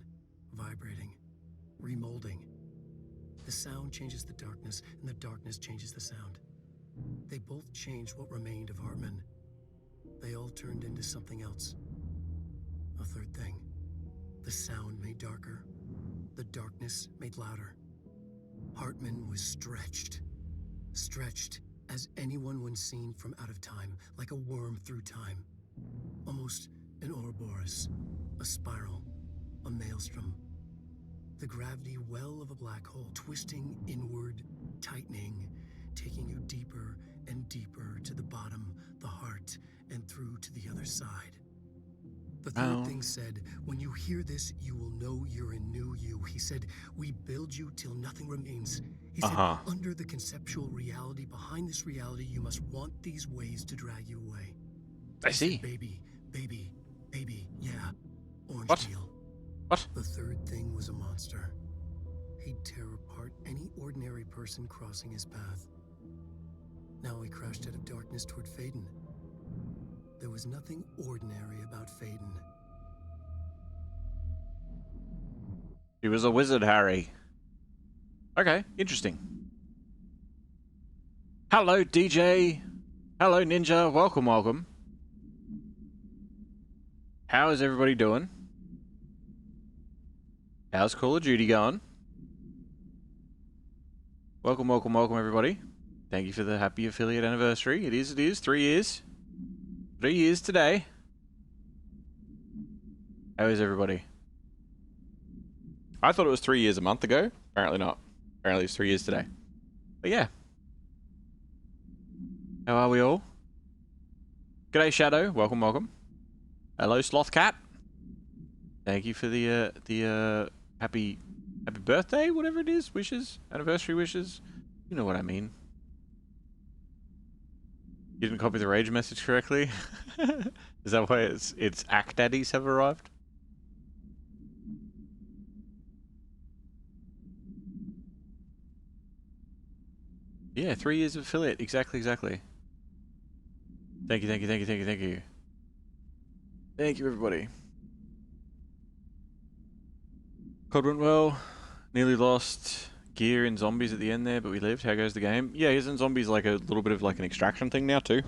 vibrating, remolding. The sound changes the darkness, and the darkness changes the sound. They both changed what remained of Hartman. They all turned into something else. A third thing. The sound made darker. The darkness made louder. Hartman was stretched. Stretched as anyone when seen from out of time, like a worm through time. Almost an Ouroboros, a spiral, a maelstrom. The gravity well of a black hole, twisting inward, tightening, taking you deeper and deeper to the bottom, the heart, and through to the other side. The third thing said, when you hear this, you will know you're in new you. He said, we build you till nothing remains. He said, under the conceptual reality, behind this reality, you must want these ways to drag you away. I see. Said, baby, baby, baby, yeah. Orange What? peel. What? The third thing was a monster. He'd tear apart any ordinary person crossing his path. Now he crashed out of darkness toward Faden. There was nothing ordinary about Faden. He was a wizard, Harry. Okay, interesting. Hello, DJ. Hello, Ninja. Welcome, welcome. How is everybody doing? How's Call of Duty going? Welcome, welcome, welcome, everybody. Thank you for the happy affiliate anniversary. It is. 3 years. 3 years today. How is everybody? I thought it was 3 years a month ago. Apparently not. Apparently it's 3 years today. But yeah. How are we all? G'day, Shadow. Welcome, welcome. Hello, Sloth Cat. Thank you for the happy Happy birthday, whatever it is, wishes, anniversary wishes. You know what I mean. You didn't copy the rage message correctly? Is that why it's act daddies have arrived? Yeah, 3 years of affiliate. Exactly. Thank you. Thank you, everybody. COD went well. Nearly lost gear in zombies at the end there, but we lived. How goes the game? Yeah, isn't zombies like a little bit of like an extraction thing now too? You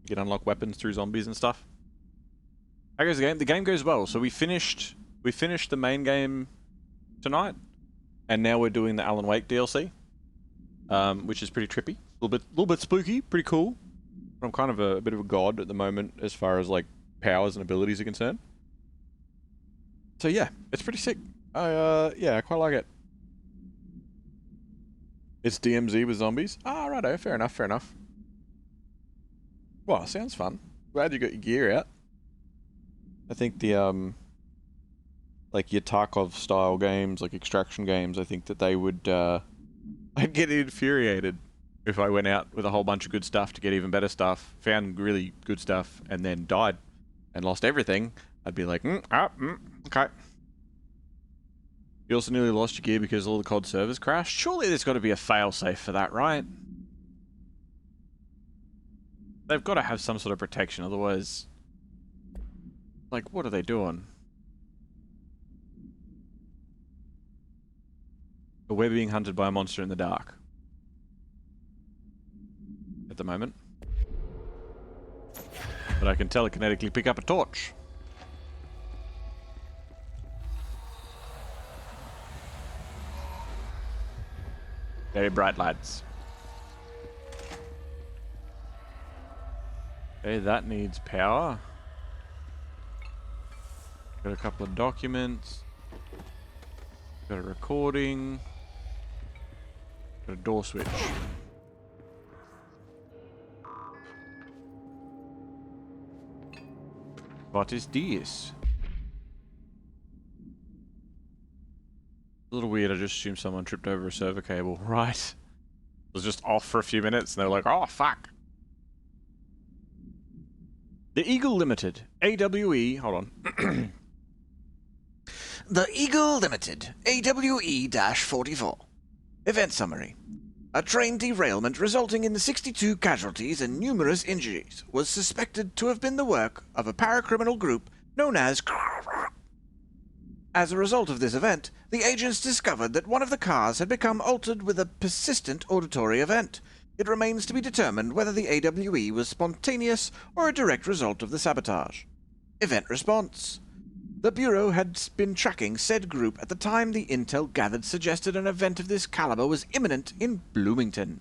can unlock weapons through zombies and stuff. How goes the game? The game goes well. So we finished the main game tonight, and now we're doing the Alan Wake DLC, which is pretty trippy. A little bit spooky, pretty cool. I'm kind of a bit of a god at the moment as far as like powers and abilities are concerned. So yeah, it's pretty sick. Yeah, I quite like it. It's DMZ with zombies. Ah, righto, fair enough. Well, sounds fun. Glad you got your gear out. I think the like your Tarkov style games, like extraction games, I think that they would I'd get infuriated if I went out with a whole bunch of good stuff to get even better stuff, found really good stuff, and then died and lost everything. I'd be like, okay. You also nearly lost your gear because all the COD servers crashed? Surely there's got to be a failsafe for that, right? They've got to have some sort of protection, otherwise... Like, what are they doing? But we're being hunted by a monster in the dark. At the moment. But I can telekinetically pick up a torch. Very bright lights. Okay, that needs power. Got a couple of documents. Got a recording. Got a door switch. What is this? A little weird, I just assumed someone tripped over a server cable. Right. It was just off for a few minutes and they're like, oh fuck. The Eagle Limited, AWE, hold on. The Eagle Limited, AWE-44. Event summary. A train derailment resulting in 62 casualties and numerous injuries was suspected to have been the work of a paracriminal group known as... As a result of this event, the agents discovered that one of the cars had become altered with a persistent auditory event. It remains to be determined whether the AWE was spontaneous or a direct result of the sabotage. Event response. The Bureau had been tracking said group at the time the intel gathered suggested an event of this caliber was imminent in Bloomington.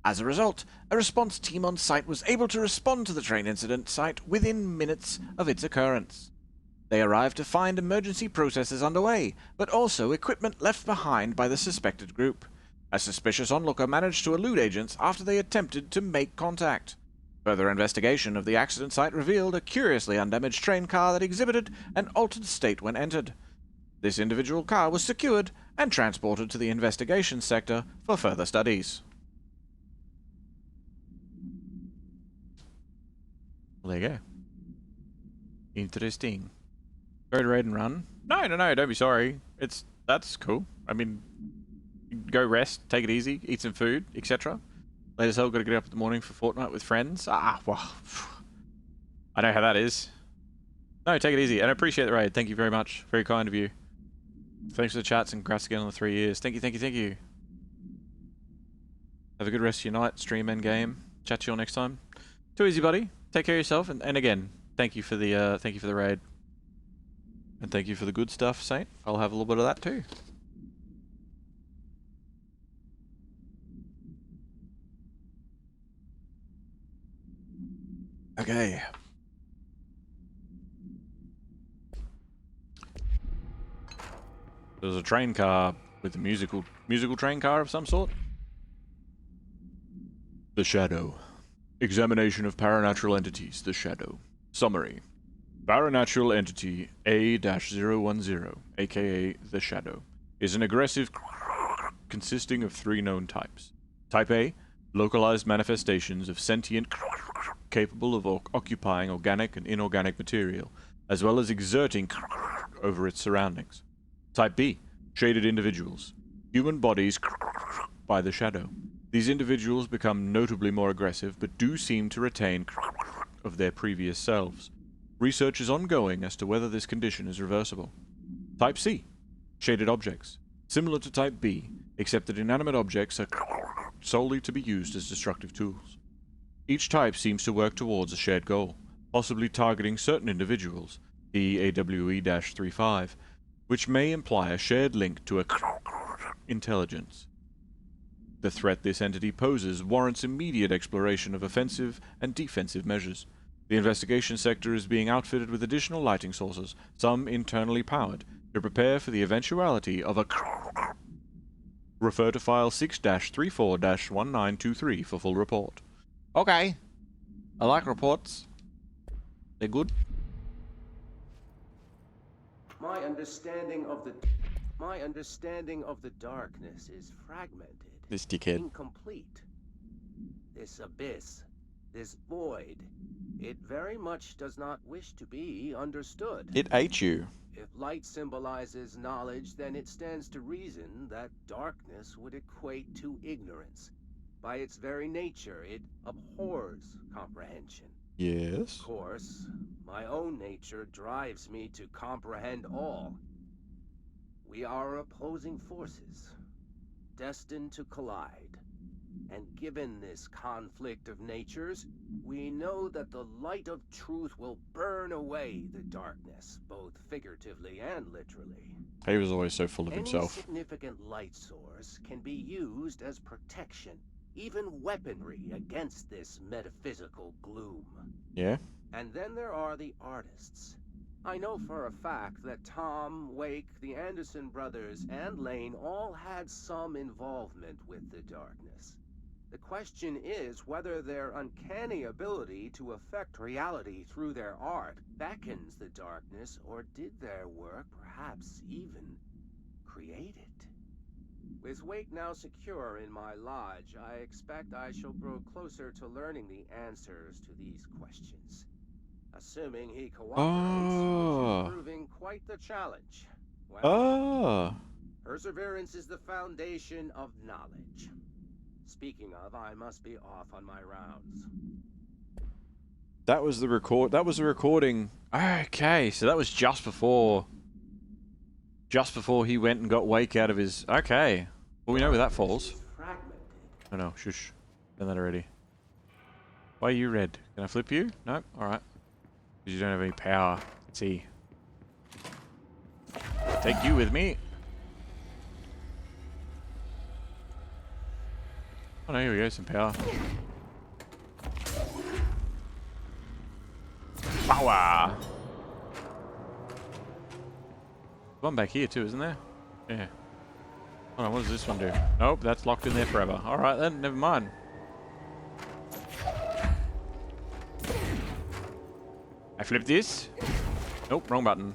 As a result, a response team on site was able to respond to the train incident site within minutes of its occurrence. They arrived to find emergency processes underway, but also equipment left behind by the suspected group. A suspicious onlooker managed to elude agents after they attempted to make contact. Further investigation of the accident site revealed a curiously undamaged train car that exhibited an altered state when entered. This individual car was secured and transported to the investigation sector for further studies. Well, there you go. Interesting. Go to raid and run? No, don't be sorry. That's cool. I mean, go rest, take it easy, eat some food, etc. Late as hell, gotta get up in the morning for Fortnite with friends. Ah, well, I know how that is. No, take it easy, and I appreciate the raid. Thank you very much. Very kind of you. Thanks for the chats, and congrats again on the 3 years. Thank you. Have a good rest of your night, stream and game. Chat to you all next time. Too easy, buddy. Take care of yourself, and again, thank you for the raid. And thank you for the good stuff, Saint. I'll have a little bit of that too. Okay. There's a train car with a musical train car of some sort. The Shadow. Examination of paranatural entities. The Shadow. Summary. Paranatural entity A-010, aka The Shadow, is an aggressive consisting of 3 known types. Type A, localized manifestations of sentient capable of occupying organic and inorganic material, as well as exerting over its surroundings. Type B, shaded individuals, human bodies by the shadow. These individuals become notably more aggressive, but do seem to retain of their previous selves. Research is ongoing as to whether this condition is reversible. Type C, shaded objects, similar to Type B, except that inanimate objects are solely to be used as destructive tools. Each type seems to work towards a shared goal, possibly targeting certain individuals, the AWE-35, which may imply a shared link to a intelligence. The threat this entity poses warrants immediate exploration of offensive and defensive measures. The investigation sector is being outfitted with additional lighting sources, some internally powered, to prepare for the eventuality of a refer to file 6-34-1923 for full report. Okay. I like reports. They're good. My understanding of the darkness is fragmented. This dickhead. Incomplete. This abyss, this void, it very much does not wish to be understood. It ate you. If light symbolizes knowledge, then it stands to reason that darkness would equate to ignorance. By its very nature, it abhors comprehension. Yes. Of course, my own nature drives me to comprehend all. We are opposing forces, destined to collide. And given this conflict of natures, we know that the light of truth will burn away the darkness, both figuratively and literally. He was always so full of himself. Any significant light source can be used as protection, even weaponry against this metaphysical gloom. Yeah? And then there are the artists. I know for a fact that Tom, Wake, the Anderson brothers, and Lane all had some involvement with the darkness. The question is whether their uncanny ability to affect reality through their art beckons the darkness, or did their work perhaps even create it? With Wake now secure in my lodge, I expect I shall grow closer to learning the answers to these questions. Assuming he cooperates, which is proving quite the challenge. Well, perseverance is the foundation of knowledge. Speaking of, I must be off on my rounds. That was the recording. Okay, so that was just before he went and got Wake out of his... Okay. Well, we know where that falls. Oh no, shush. Done that already. Why are you red? Can I flip you? Nope. Alright. Because you don't have any power. Let's see. Take you with me. Oh no, here we go, some power. Power! One back here too, isn't there? Yeah. Oh no, what does this one do? Nope, that's locked in there forever. Alright then, never mind. I flip this. Nope, wrong button.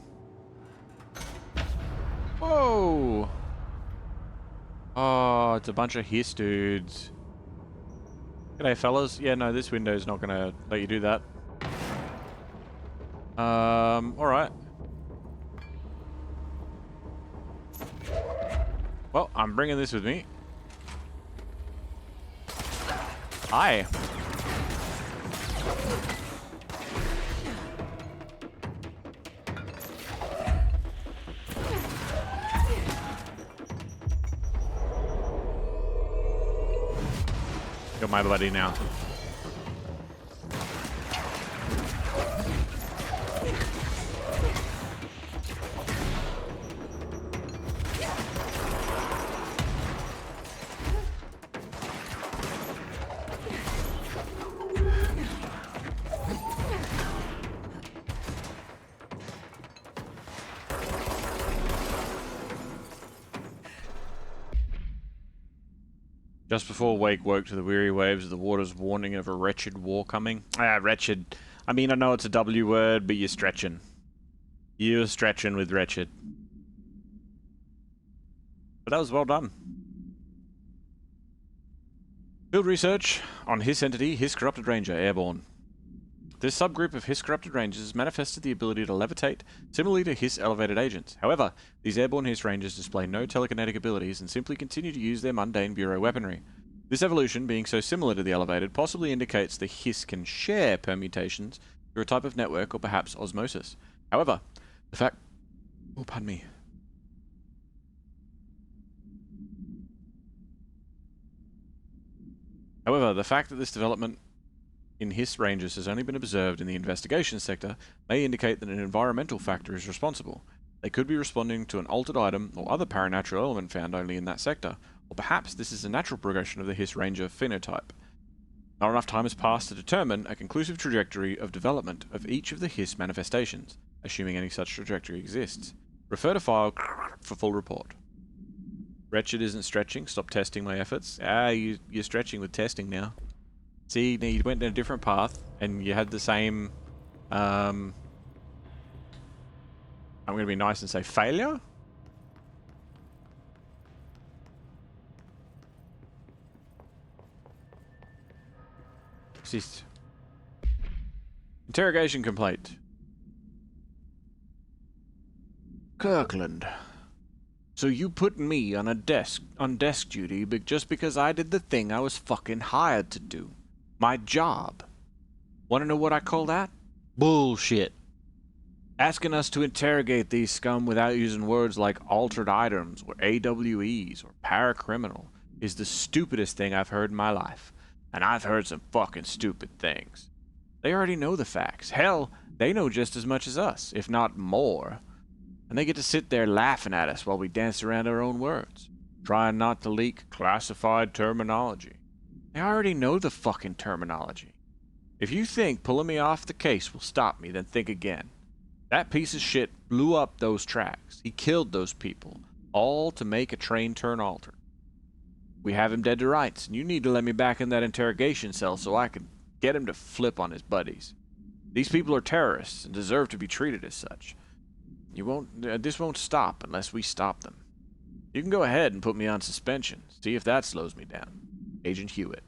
Whoa! Oh, it's a bunch of hiss dudes. G'day, fellas. Yeah, no, this window's not gonna let you do that. Alright. Well, I'm bringing this with me. Hi. You're my buddy now. Just before Wake woke to the weary waves of the water's warning of a wretched war coming. Ah, wretched. I mean, I know it's a W word, but you're stretching. You're stretching with wretched. that was well done. Field research on Hiss entity, Hiss Corrupted Ranger, airborne. This subgroup of Hiss Corrupted Rangers manifested the ability to levitate, similarly to Hiss elevated agents. However, these airborne Hiss Rangers display no telekinetic abilities and simply continue to use their mundane Bureau weaponry. This evolution, being so similar to the elevated, possibly indicates the Hiss can share permutations through a type of network or perhaps osmosis. However, the fact... Oh, pardon me. However, the fact that this development in Hiss Rangers has only been observed in the investigation sector may indicate that an environmental factor is responsible. They could be responding to an altered item or other paranatural element found only in that sector, or perhaps this is a natural progression of the Hiss Ranger phenotype. Not enough time has passed to determine a conclusive trajectory of development of each of the Hiss manifestations, assuming any such trajectory exists. Refer to file for full report. Wretched isn't stretching. Stop testing my efforts. You're stretching with testing now. See, you went in a different path, and you had the same... I'm going to be nice and say failure? Assist. Interrogation complaint. Kirkland. So you put me on desk duty just because I did the thing I was fucking hired to do. My job. Wanna know what I call that? Bullshit. Asking us to interrogate these scum without using words like altered items or AWEs or paracriminal is the stupidest thing I've heard in my life. And I've heard some fucking stupid things. They already know the facts. Hell, they know just as much as us, if not more. And they get to sit there laughing at us while we dance around our own words, trying not to leak classified terminology. They already know the fucking terminology. If you think pulling me off the case will stop me, then think again. That piece of shit blew up those tracks. He killed those people, all to make a train turn altered. We have him dead to rights, and you need to let me back in that interrogation cell so I can get him to flip on his buddies. These people are terrorists and deserve to be treated as such. This won't stop unless we stop them. You can go ahead and put me on suspension. See if that slows me down. Agent Hewitt.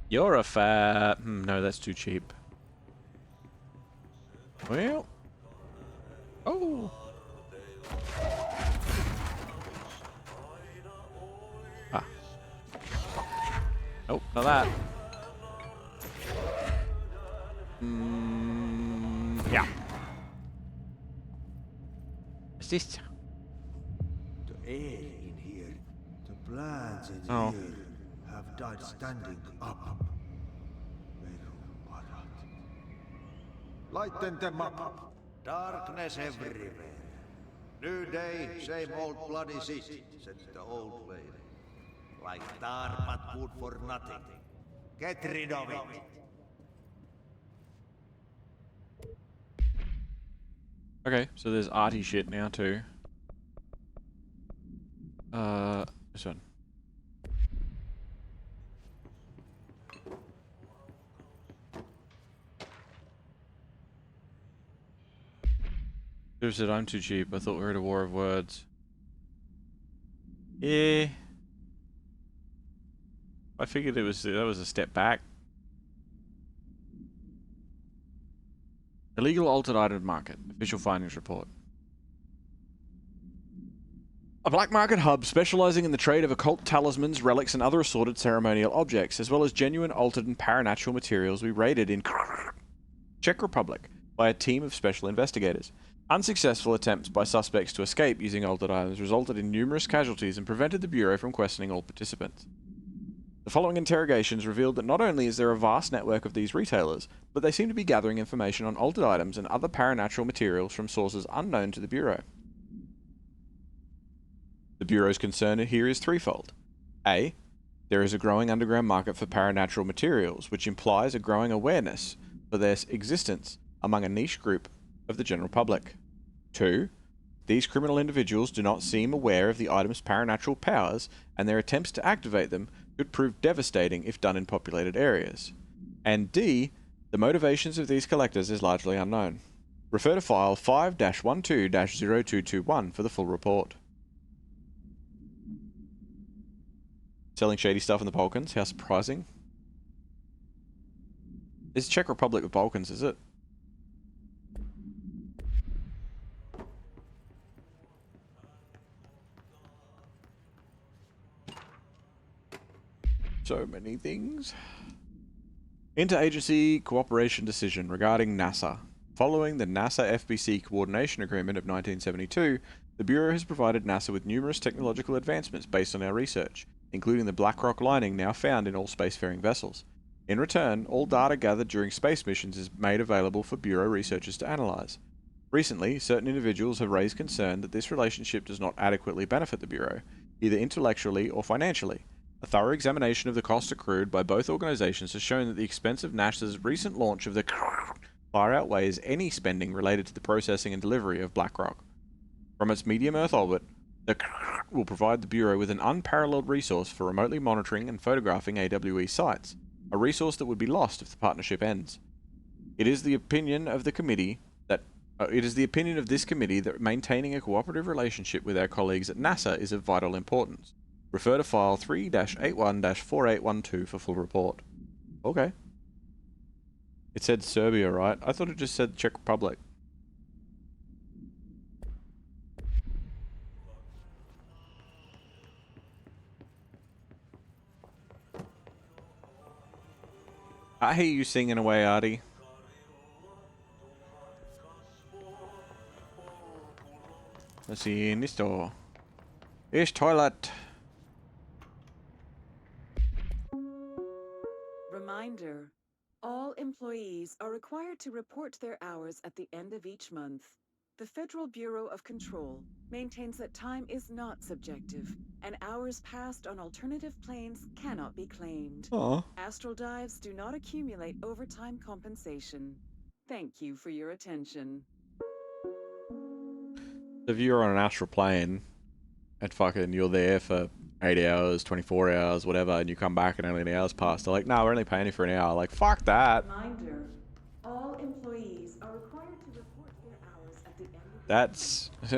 You're a fat... no, that's too cheap. Well... Oh! Ah. Nope, not that. Yeah. Assist. The air in here, the plants in Oh. here have died standing up. Lighten them up. Darkness everywhere. New day, same old bloody city, said the old lady. Like tar but good for nothing. Get rid of it. Okay, so there's arty shit now too. This one. Who said I'm too cheap? I thought we were at a war of words. Yeah. I figured that was a step back. Illegal altered item market. Official findings report. A black market hub specializing in the trade of occult talismans, relics, and other assorted ceremonial objects, as well as genuine altered and paranatural materials, we raided in Czech Republic by a team of special investigators. Unsuccessful attempts by suspects to escape using altered items resulted in numerous casualties and prevented the Bureau from questioning all participants. The following interrogations revealed that not only is there a vast network of these retailers, but they seem to be gathering information on altered items and other paranatural materials from sources unknown to the Bureau. The Bureau's concern here is threefold. A. There is a growing underground market for paranatural materials, which implies a growing awareness for their existence among a niche group of the general public. 2. These criminal individuals do not seem aware of the item's paranatural powers, and their attempts to activate them could prove devastating if done in populated areas. And D. The motivations of these collectors is largely unknown. Refer to file 5-12-0221 for the full report. Selling shady stuff in the Balkans? How surprising. It's Czech Republic with Balkans, is it? So many things. Interagency cooperation decision regarding NASA. Following the NASA-FBC Coordination Agreement of 1972, the Bureau has provided NASA with numerous technological advancements based on our research, including the black rock lining now found in all spacefaring vessels. In return, all data gathered during space missions is made available for Bureau researchers to analyze. Recently, certain individuals have raised concern that this relationship does not adequately benefit the Bureau, either intellectually or financially. A thorough examination of the cost accrued by both organizations has shown that the expense of NASA's recent launch of the far outweighs any spending related to the processing and delivery of black rock. From its medium Earth orbit, the will provide the Bureau with an unparalleled resource for remotely monitoring and photographing AWE sites, a resource that would be lost if the partnership ends. It is the opinion of this committee that maintaining a cooperative relationship with our colleagues at NASA is of vital importance. Refer to file 3-81-4812 for full report. Okay. It said Serbia, right? I thought it just said Czech Republic. I hear you singing away, Artie. Let's see in this door. Here's toilet. Reminder. All employees are required to report their hours at the end of each month. The Federal Bureau of Control maintains that time is not subjective, and hours passed on alternative planes cannot be claimed. Aww. Astral dives do not accumulate overtime compensation. Thank you for your attention. If you're on an astral plane and fucking you're there for 8 hours, 24 hours, whatever, and you come back and only an hour's passed, they're like, no, we're only paying you for an hour. Like, fuck that. Reminder. All employees are required to report their hours at the end of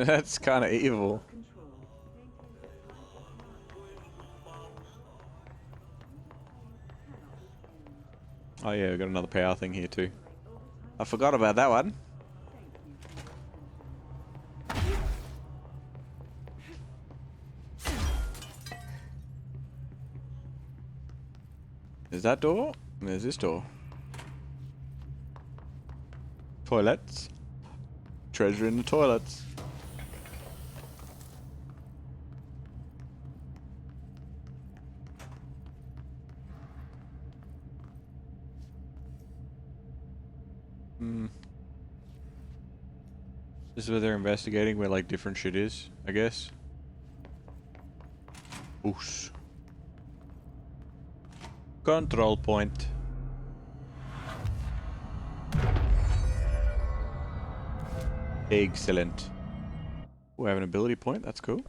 That's kind of evil. control. Maintains that time is not Oh yeah, we've got another power thing here too. I forgot about that one. There's that door, and there's this door. Toilets. Treasure in the toilets. This is where they're investigating where like different shit is, I guess. Oosh. Control point. Excellent. Oh, I have an ability point. That's cool.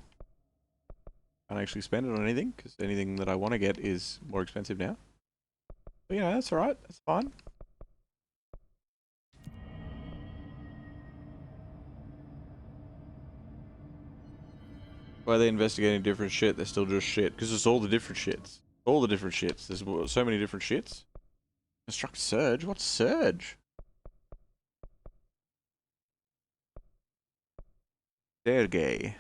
Can't actually spend it on anything because anything that I want to get is more expensive now. But yeah, that's alright. That's fine. Why are they investigating different shit? They're still just shit because it's all the different shits. All the different shits. There's so many different shits. Construct surge? What's surge? They're gay.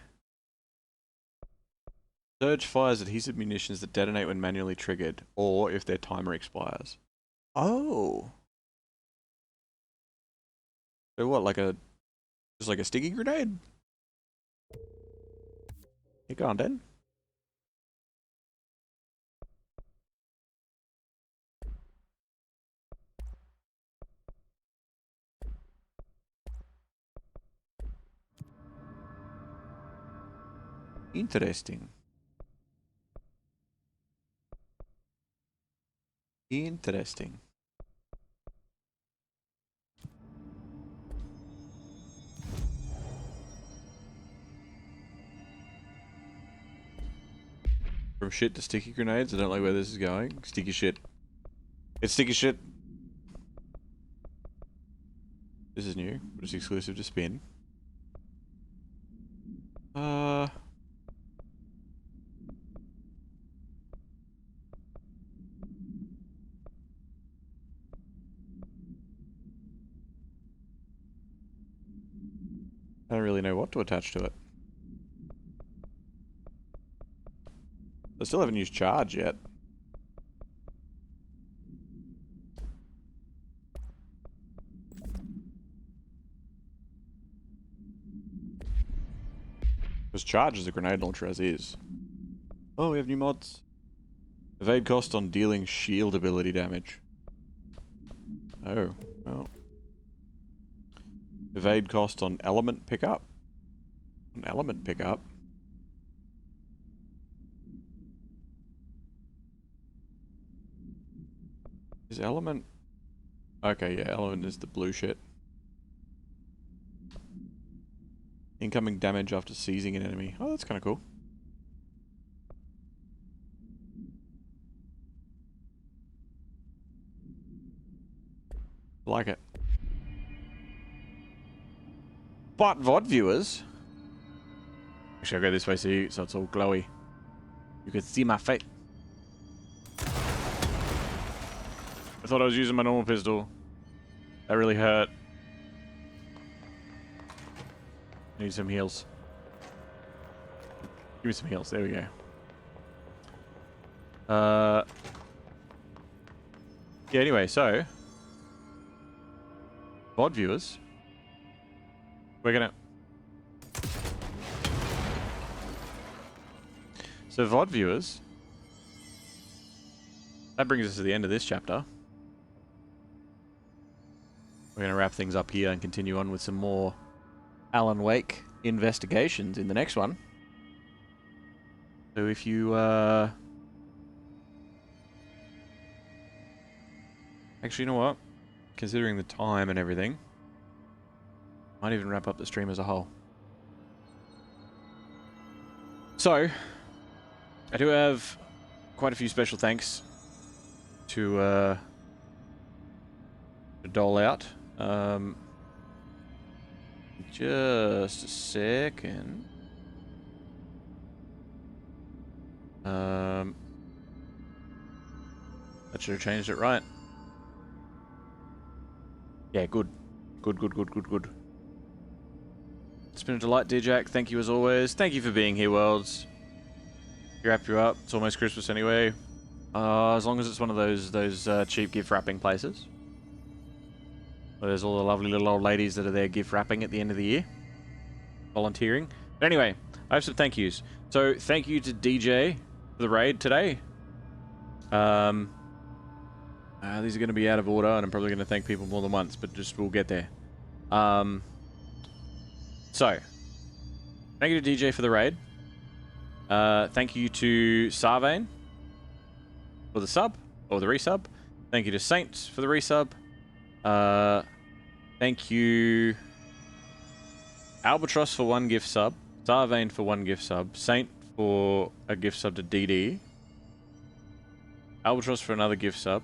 Surge fires adhesive munitions that detonate when manually triggered, or if their timer expires. Oh. So what, like just like a sticky grenade? You go on, then. Interesting. Interesting. From shit to sticky grenades, I don't like where this is going. Sticky shit. It's sticky shit. This is new. What was exclusive to Spin. I don't really know what to attach to it. I still haven't used charge yet. Because charge is a grenade launcher as is. Oh, we have new mods. Evade cost on dealing shield ability damage. Oh, well. Evade cost on element pickup. On element pickup. Is element... Okay, yeah, element is the blue shit. Incoming damage after seizing an enemy. Oh, that's kind of cool. Like it. But VOD viewers... Actually, I'll go this way so it's all glowy. You can see my face. I thought I was using my normal pistol. That really hurt. Need some heals. Give me some heals. There we go. Yeah, anyway, so... VOD viewers... We're gonna... So VOD viewers... That brings us to the end of this chapter. We're going to wrap things up here and continue on with some more Alan Wake investigations in the next one. So if you, Actually, you know what? Considering the time and everything, might even wrap up the stream as a whole. So, I do have quite a few special thanks to dole out. Just a second. That should have changed it, right? Yeah, good. Good. It's been a delight, dear Jack. Thank you as always. Thank you for being here, Worlds. You're up. It's almost Christmas anyway. As long as it's one of those cheap gift wrapping places. There's all the lovely little old ladies that are there gift wrapping at the end of the year. Volunteering. But anyway, I have some thank yous. So, thank you to DJ for the raid today. These are going to be out of order, and I'm probably going to thank people more than once, but just we'll get there. So, thank you to DJ for the raid. Thank you to Sarvane for the sub, or the resub. Thank you to Saints for the resub. Thank you Albatross for 1 gift sub, Sarvane for 1 gift sub, Saint for a gift sub to DD, Albatross for another gift sub,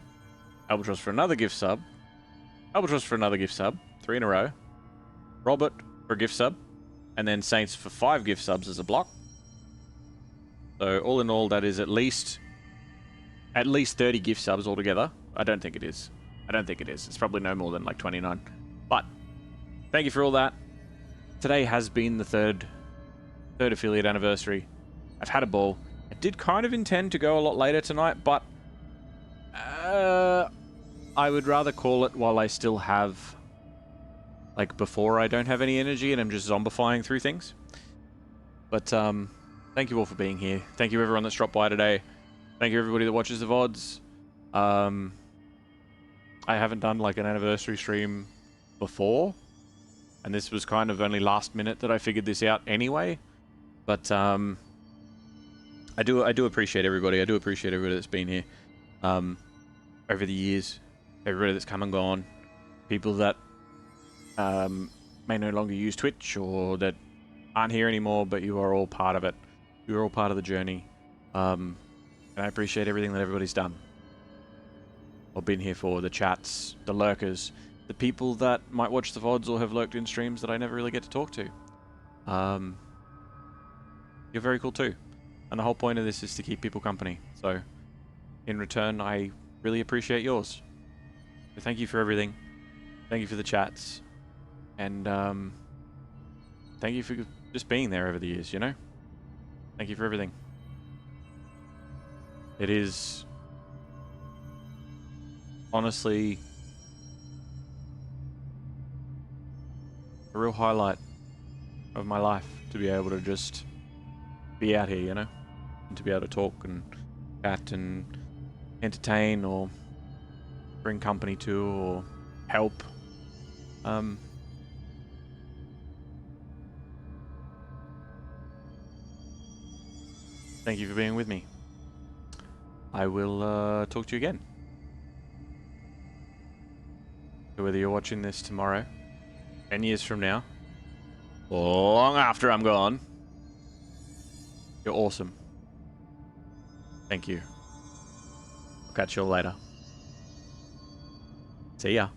Albatross for another gift sub, Albatross for another gift sub, 3 in a row, Robert for a gift sub, and then Saints for 5 gift subs as a block. So all in all, that is at least 30 gift subs altogether. I don't think it is. It's probably no more than like 29. But thank you for all that. Today has been the third affiliate anniversary. I've had a ball. I did kind of intend to go a lot later tonight, but I would rather call it while I still have, like, before I don't have any energy and I'm just zombifying through things. But thank you all for being here. Thank you everyone that's dropped by today. Thank you everybody that watches the VODs. I haven't done like an anniversary stream before, and this was kind of only last minute that I figured this out anyway. But I do appreciate everybody. I do appreciate everybody that's been here over the years. Everybody that's come and gone. People that may no longer use Twitch or that aren't here anymore, but you are all part of it. You are all part of the journey. And I appreciate everything that everybody's done. Or been here for, the chats, the lurkers, the people that might watch the VODs or have lurked in streams that I never really get to talk to. You're very cool too. And the whole point of this is to keep people company. So, in return, I really appreciate yours. So thank you for everything. Thank you for the chats. And thank you for just being there over the years, you know? Thank you for everything. It is honestly a real highlight of my life to be able to just be out here, you know? And to be able to talk and chat and entertain or bring company to or help. Thank you for being with me. I will talk to you again. So whether you're watching this tomorrow, 10 years from now, or long after I'm gone, you're awesome. Thank you. I'll catch you all later. See ya.